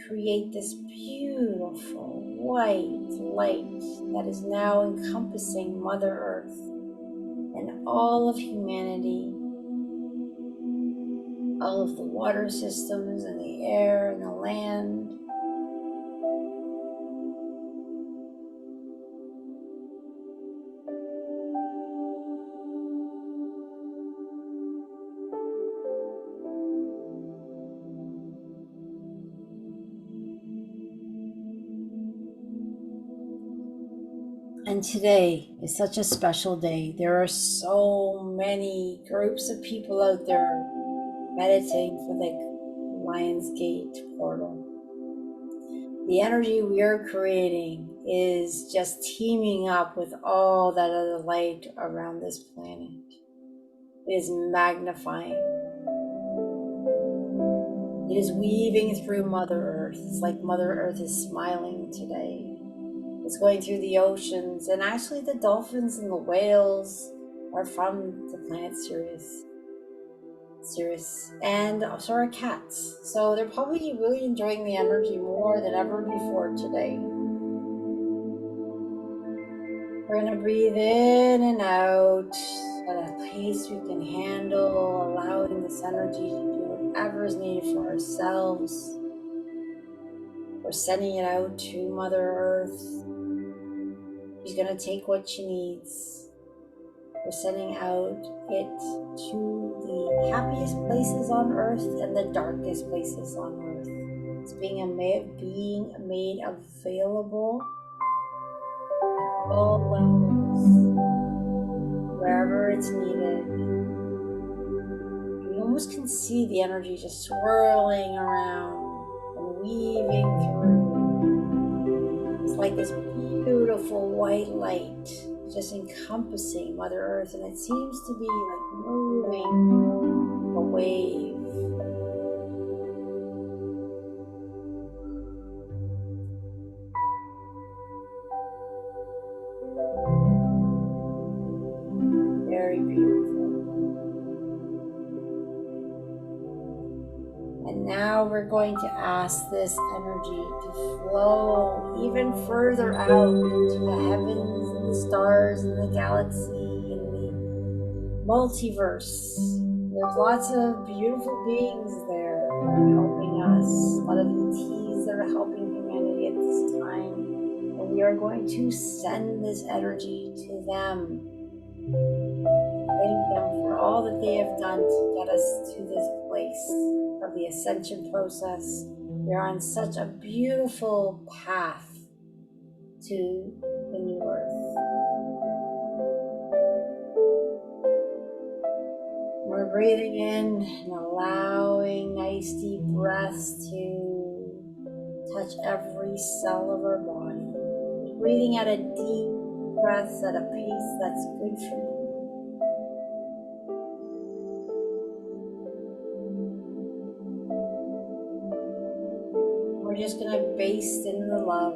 create this beautiful white light that is now encompassing Mother Earth and all of humanity, all of the water systems and the air and the land. And today is such a special day. There are so many groups of people out there meditating for the Lion's Gate portal. The energy we are creating is just teaming up with all that other light around this planet. It is magnifying. It is weaving through Mother Earth. It's like Mother Earth is smiling today. It's going through the oceans, and actually the dolphins and the whales are from the planet Sirius. Sirius, and so are cats. So they're probably really enjoying the energy more than ever before today. We're going to breathe in and out at a pace we can handle, allowing this energy to do whatever is needed for ourselves. We're sending it out to Mother Earth. She's going to take what she needs. We're sending out it to the happiest places on Earth and the darkest places on Earth. It's being made available at all levels, wherever it's needed. You almost can see the energy just swirling around and weaving through. It's like this beautiful white light just encompassing Mother Earth, and it seems to be like moving a wave. Very beautiful. And now we're going to ask this energy to flow even further out into the heavens and the stars and the galaxy and the multiverse. There's lots of beautiful beings there that are helping us, a lot of ETs that are helping humanity at this time. And we are going to send this energy to them. Thank them for all that they have done to get us to this place of the ascension process. We are on such a beautiful path to the new earth. We're breathing in and allowing nice deep breaths to touch every cell of our body. Breathing at a deep breath at a pace that's good for you. We're just going to baste in the love.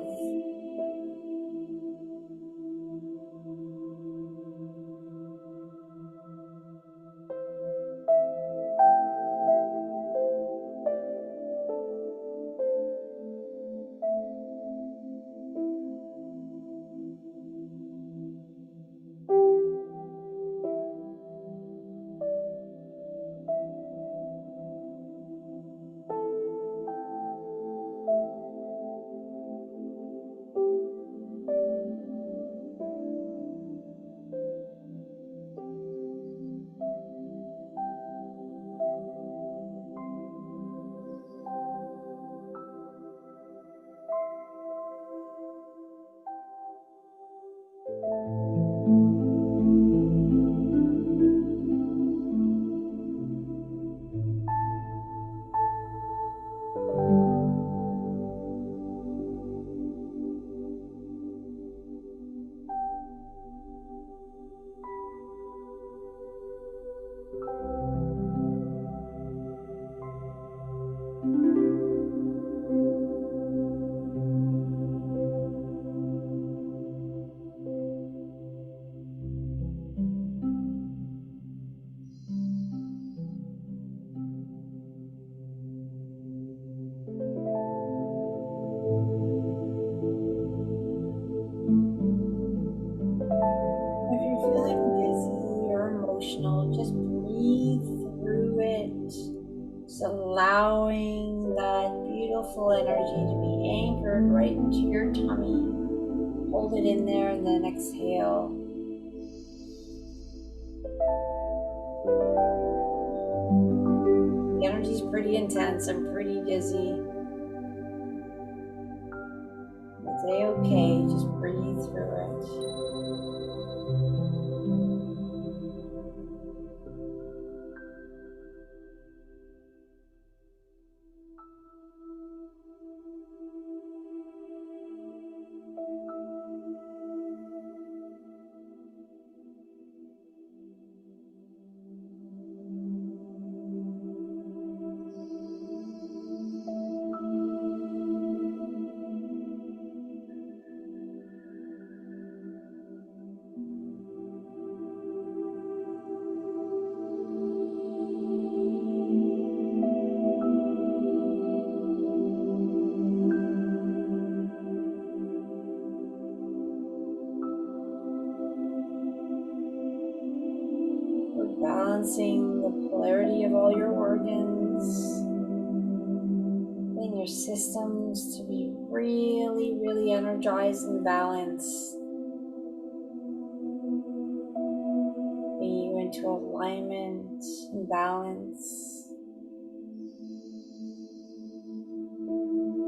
If you're feeling dizzy or emotional, just breathe through it. Just allowing that beautiful energy to be anchored right into your tummy. Hold it in there and then exhale. The energy is pretty intense. I'm pretty dizzy. It's a-okay. Just breathe through it. balancing the polarity of all your organs, getting your systems to be really, really energized and balanced, bringing you into alignment and balance.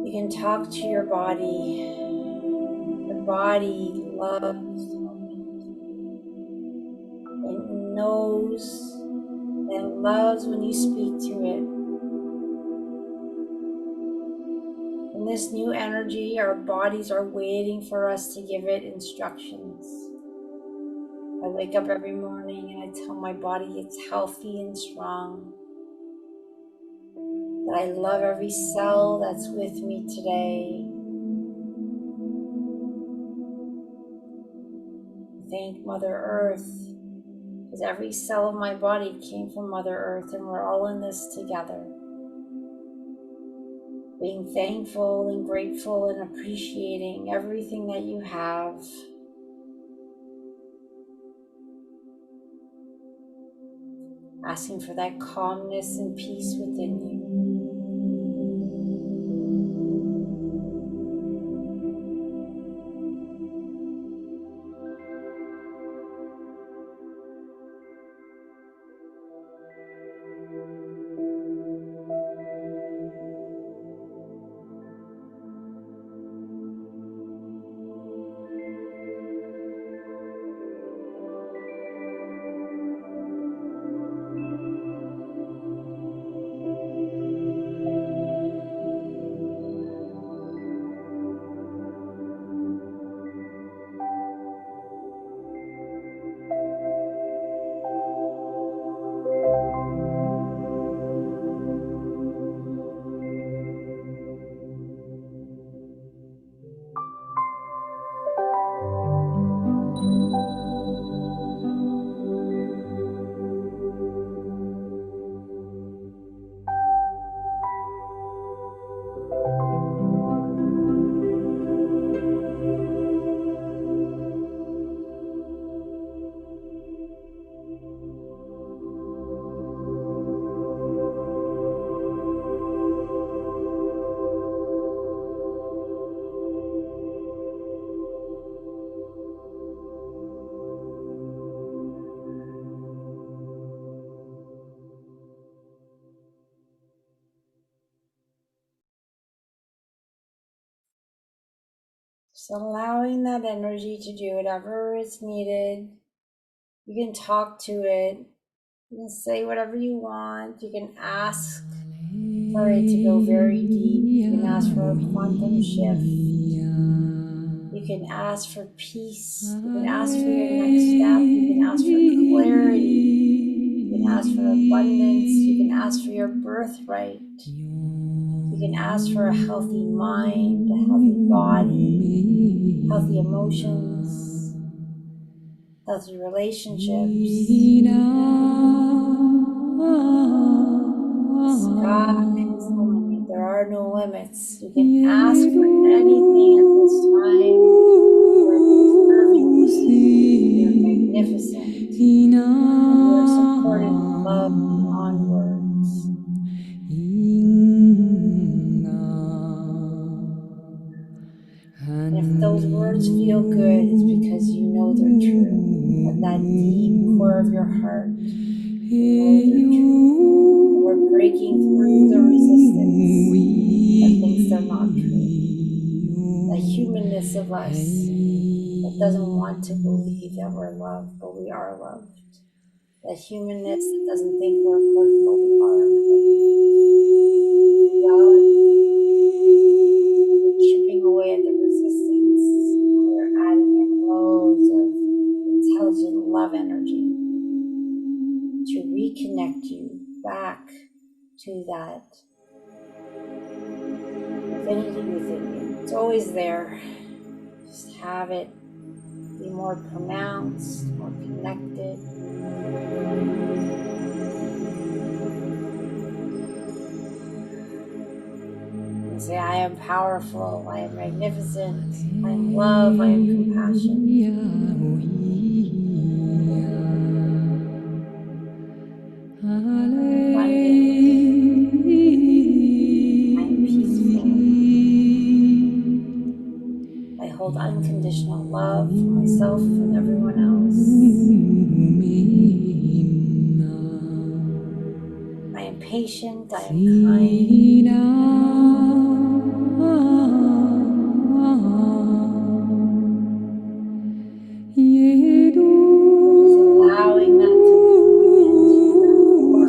You can talk to your body. Your body loves and knows and loves when you speak to it. In this new energy, our bodies are waiting for us to give it instructions. I wake up every morning and I tell my body it's healthy and strong, that I love every cell that's with me today. Thank Mother Earth, because every cell of my body came from Mother Earth and we're all in this together. Being thankful and grateful and appreciating everything that you have. Asking for that calmness and peace within you. Just allowing that energy to do whatever is needed. You can talk to it. You can say whatever you want. You can ask for it to go very deep. You can ask for a quantum shift. You can ask for peace. You can ask for your next step. You can ask for clarity. You can ask for abundance. You can ask for your birthright. You can ask for a healthy mind, a healthy body, healthy emotions, healthy relationships. Sky is the limit. There are no limits. You can ask for anything at this time. You're deserving. You're magnificent. You're supported in love beyond words. And if those words feel good, it's because you know they're true. At that deep core of your heart, you know they're true. We're breaking through the resistance that thinks they're not true. The humanness of us that doesn't want to believe that we're loved, but we are loved. The humanness that doesn't think we're important, but we are important. We're chipping away at the resistance. We're adding in loads of intelligent love energy to reconnect you back to that divinity within you. It's always there. Just have it be more pronounced, more connected. And say, I am powerful, I am magnificent, I am love, I am compassion. hold unconditional love for myself and everyone else. I am patient, I am kind. Just allowing that to move into your core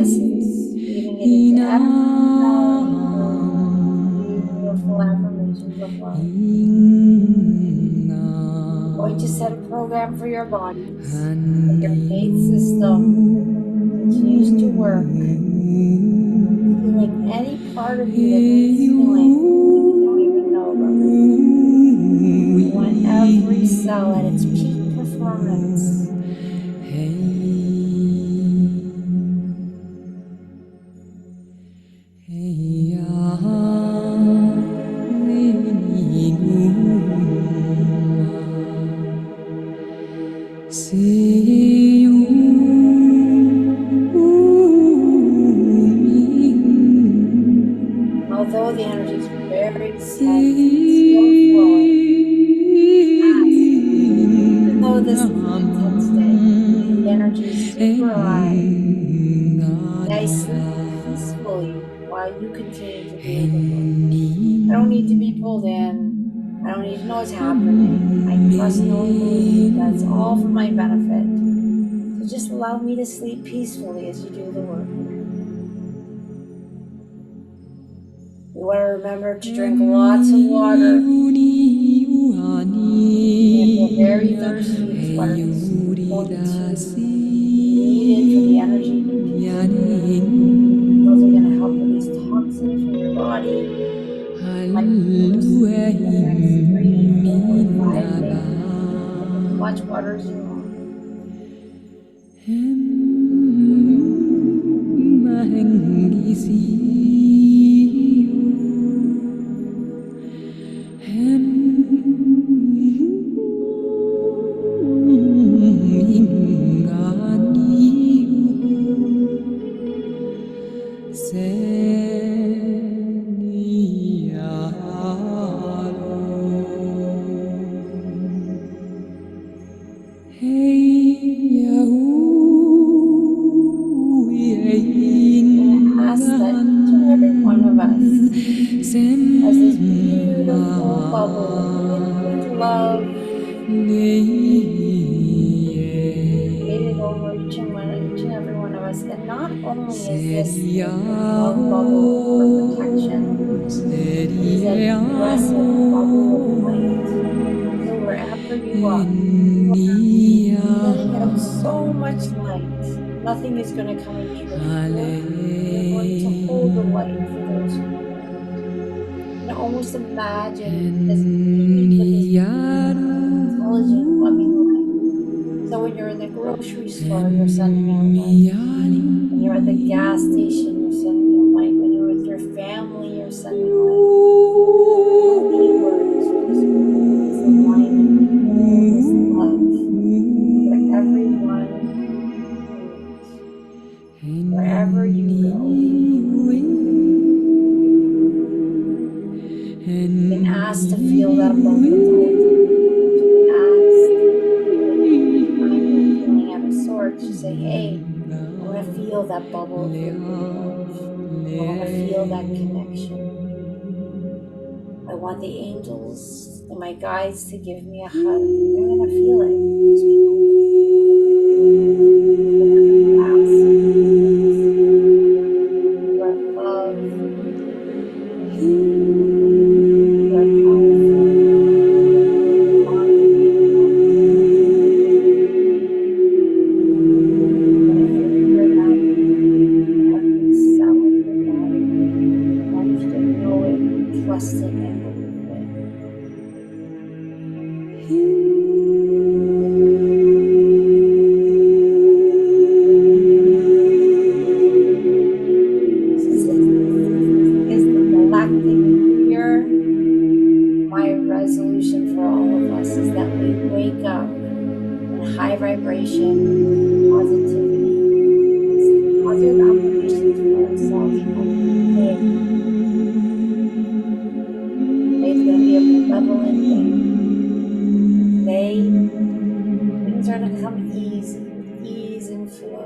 essence, weaving it into every cell in those beautiful affirmations of love. Going to set a program for your bodies, that your gate system continues to work, healing any part of you that needs healing that you don't even know about. You want every cell at its peak performance. Although the energy is very dense and still flowing, ask, even though this is an intense day, the energy is super high, may I sleep peacefully while you continue to do the work. I don't need to be pulled in. I don't need to know what's happening. I trust, know, and believe that it's all for my benefit. So just allow me to sleep peacefully as you do the work. You want to remember to drink lots of water. If you're very thirsty, this water is going to be needed for the energy piece. Those are going to help release toxins from your body. Like for the next 3, 4, 5 days. Drink as much water as you want. Ask that each and every one of us has this beautiful bubble of infinite love created over each and every one of us. And not only is this infinite love bubble for protection, it is a aggressive bubble of light. So wherever you are sending out so much light. Nothing is going to come into your field. You're going to hold the light for those who need it. And almost imagine this being with this intelligent, loving light. So when you're in the grocery store, you're sending out light. When you're at the gas station, you're sending out light. When you're with your family, you're sending light. Many words, just this alignment, this love for everyone. Wherever you go, you can ask to feel that bubble of light. You can ask when you're feeling out of sorts to say, hey, I want to feel that bubble of infinite love. I want to feel that connection. I want the angels and my guides to give me a hug. I'm going to feel it. Just feel it.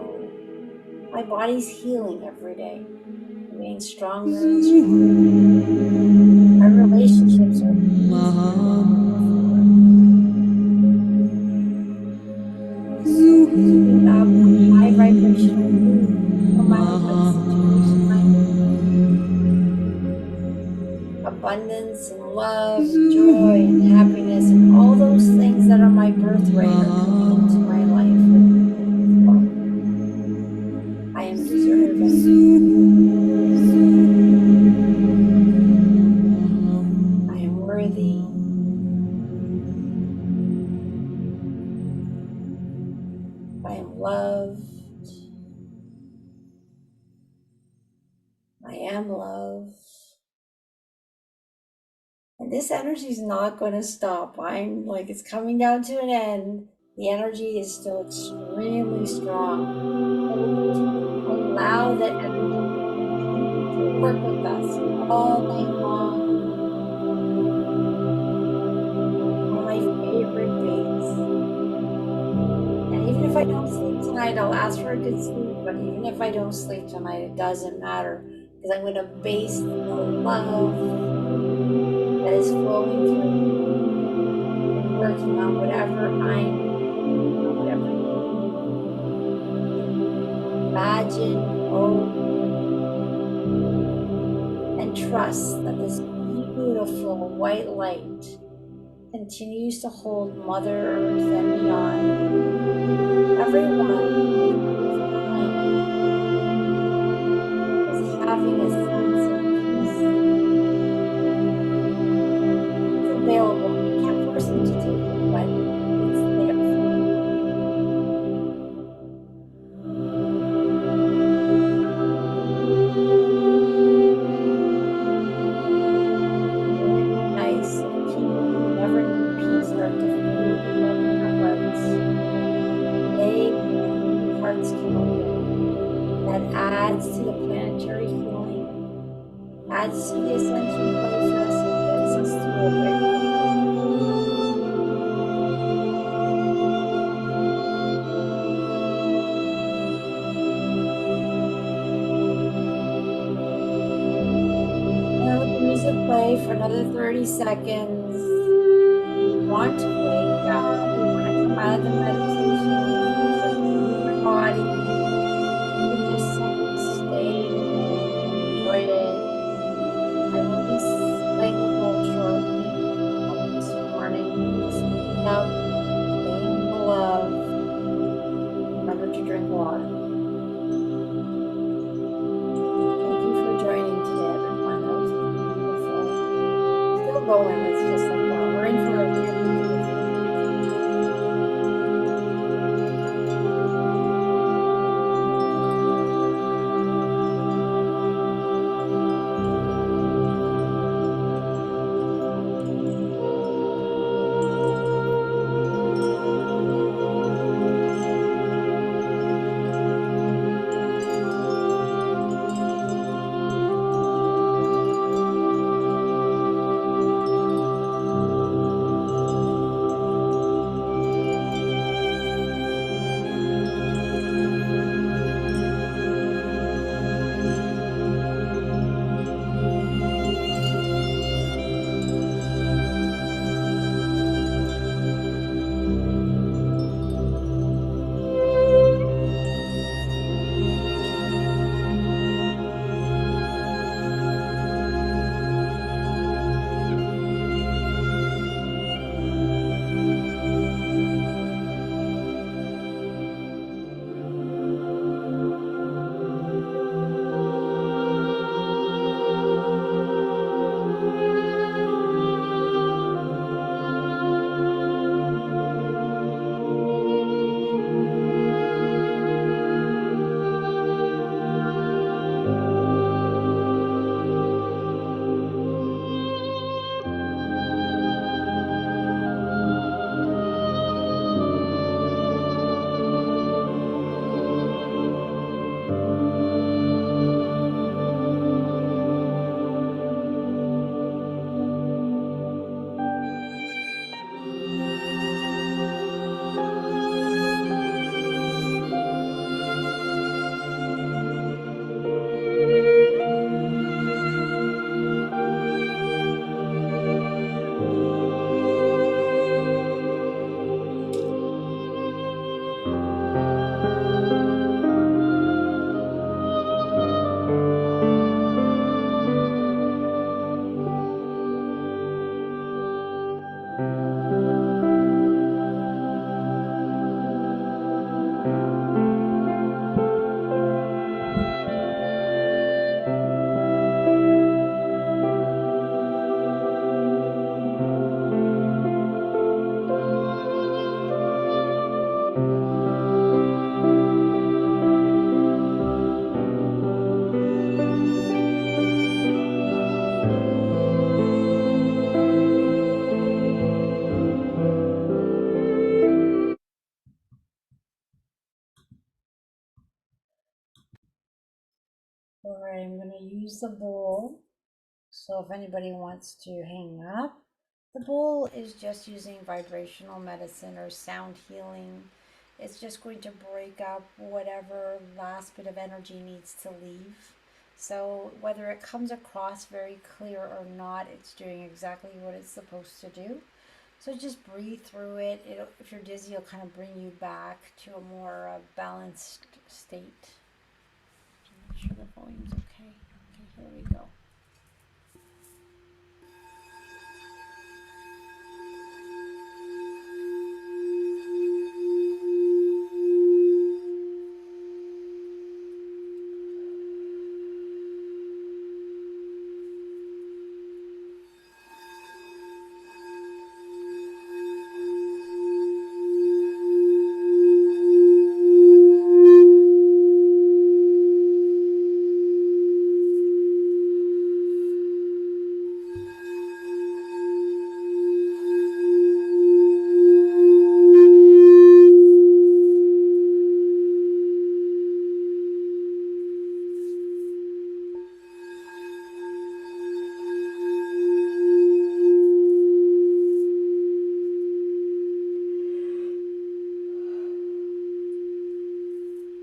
So my body's healing every day. I'm getting stronger and stronger. My relationships are easier than before. Giving up high vibrational food, no matter what situation I'm in. Abundance and love and joy and happiness and all those things that are my birthright are coming into my life like never before. I am deserving. I am worthy. I am loved. I am love. And this energy is not going to stop. I'm like, it's coming down to an end. The energy is still extremely strong. I will continue to allow that energy to continue to work with us all night long on my favorite days. And even if I don't sleep tonight, I'll ask for a good sleep. But even if I don't sleep tonight, it doesn't matter because I'm going to base the love that is flowing through me and working on whatever I need, on whatever need. Imagine, hope, and trust that this beautiful white light continues to hold Mother Earth and beyond, everyone on this beautiful planet is having a sense of peace. It's available. You can't force them to take it, but it's there for you. Wouldn't it be nice if people who never knew peace start to feel the love in their hearts? Today, we believe hearts can open. That adds to the planetary healing, adds to the ascension process, and gets us through a regular day. Now let the music play for another 30 seconds. If you want to wake up, you want to come out of the meditation, you start to move your body, you can just simply stay and enjoy it. I will be playing a hold shortly. This morning, just waking up, staying in the love. Remember to drink water. Thank you for joining today, everyone. That was beautiful. Still going. It's just like, wow, we're in for a really beautiful night. All right, I'm going to use the bowl. So if anybody wants to hang up, the bowl is just using vibrational medicine or sound healing. It's just going to break up whatever last bit of energy needs to leave. So whether it comes across very clear or not, it's doing exactly what it's supposed to do. So just breathe through it. If you're dizzy, it'll kind of bring you back to a more balanced state. Make sure the volume's okay. Okay, here we go.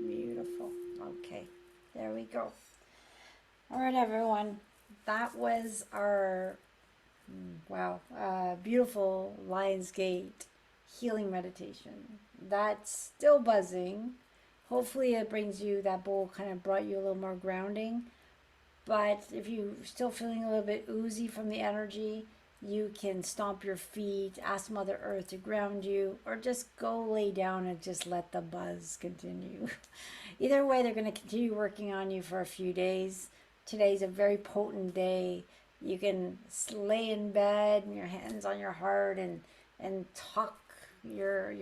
Beautiful. Okay, there we go. All right, everyone. That was our, beautiful Lion's Gate healing meditation. That's still buzzing. Hopefully it brings you, that bowl kind of brought you a little more grounding. But if you're still feeling a little bit oozy from the energy, you can stomp your feet, ask Mother Earth to ground you, or just go lay down and just let the buzz continue. Either way, they're going to continue working on you for a few days. Today's a very potent day. You can lay in bed and your hands on your heart and talk your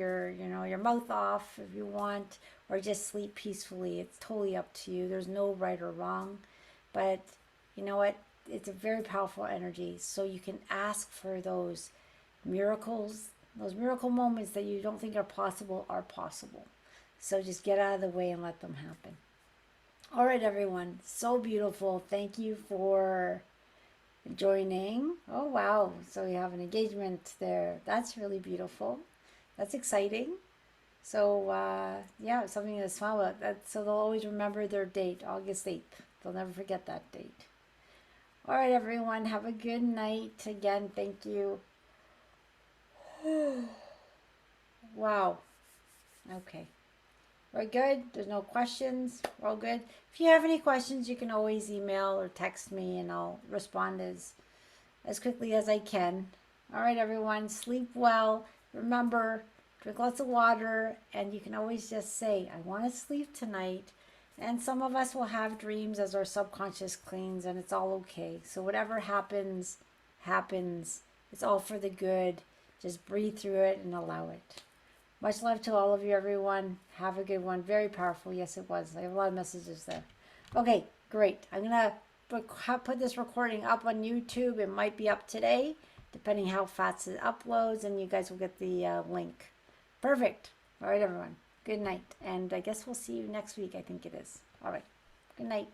mouth off if you want, or just sleep peacefully. It's totally up to you. There's no right or wrong. But you know what? It's a very powerful energy. So you can ask for those miracles, those miracle moments that you don't think are possible are possible. So just get out of the way and let them happen. All right, everyone. So beautiful. Thank you for joining. Oh, wow. So we have an engagement there. That's really beautiful. That's exciting. So, yeah, something to smile about. So they'll always remember their date, August 8th. They'll never forget that date. All right, everyone. Have a good night. Again, thank you. Wow. Okay. We're good. There's no questions. We're all good. If you have any questions, you can always email or text me and I'll respond as quickly as I can. All right, everyone. Sleep well. Remember, drink lots of water. And you can always just say, I want to sleep tonight. And some of us will have dreams as our subconscious cleans, and it's all okay. So whatever happens, happens. It's all for the good. Just breathe through it and allow it. Much love to all of you, everyone. Have a good one. Very powerful. Yes, it was. I have a lot of messages there. Okay, great. I'm going to put this recording up on YouTube. It might be up today, depending how fast it uploads, and you guys will get the link. Perfect. All right, everyone. Good night. And I guess we'll see you next week, I think it is. All right. Good night.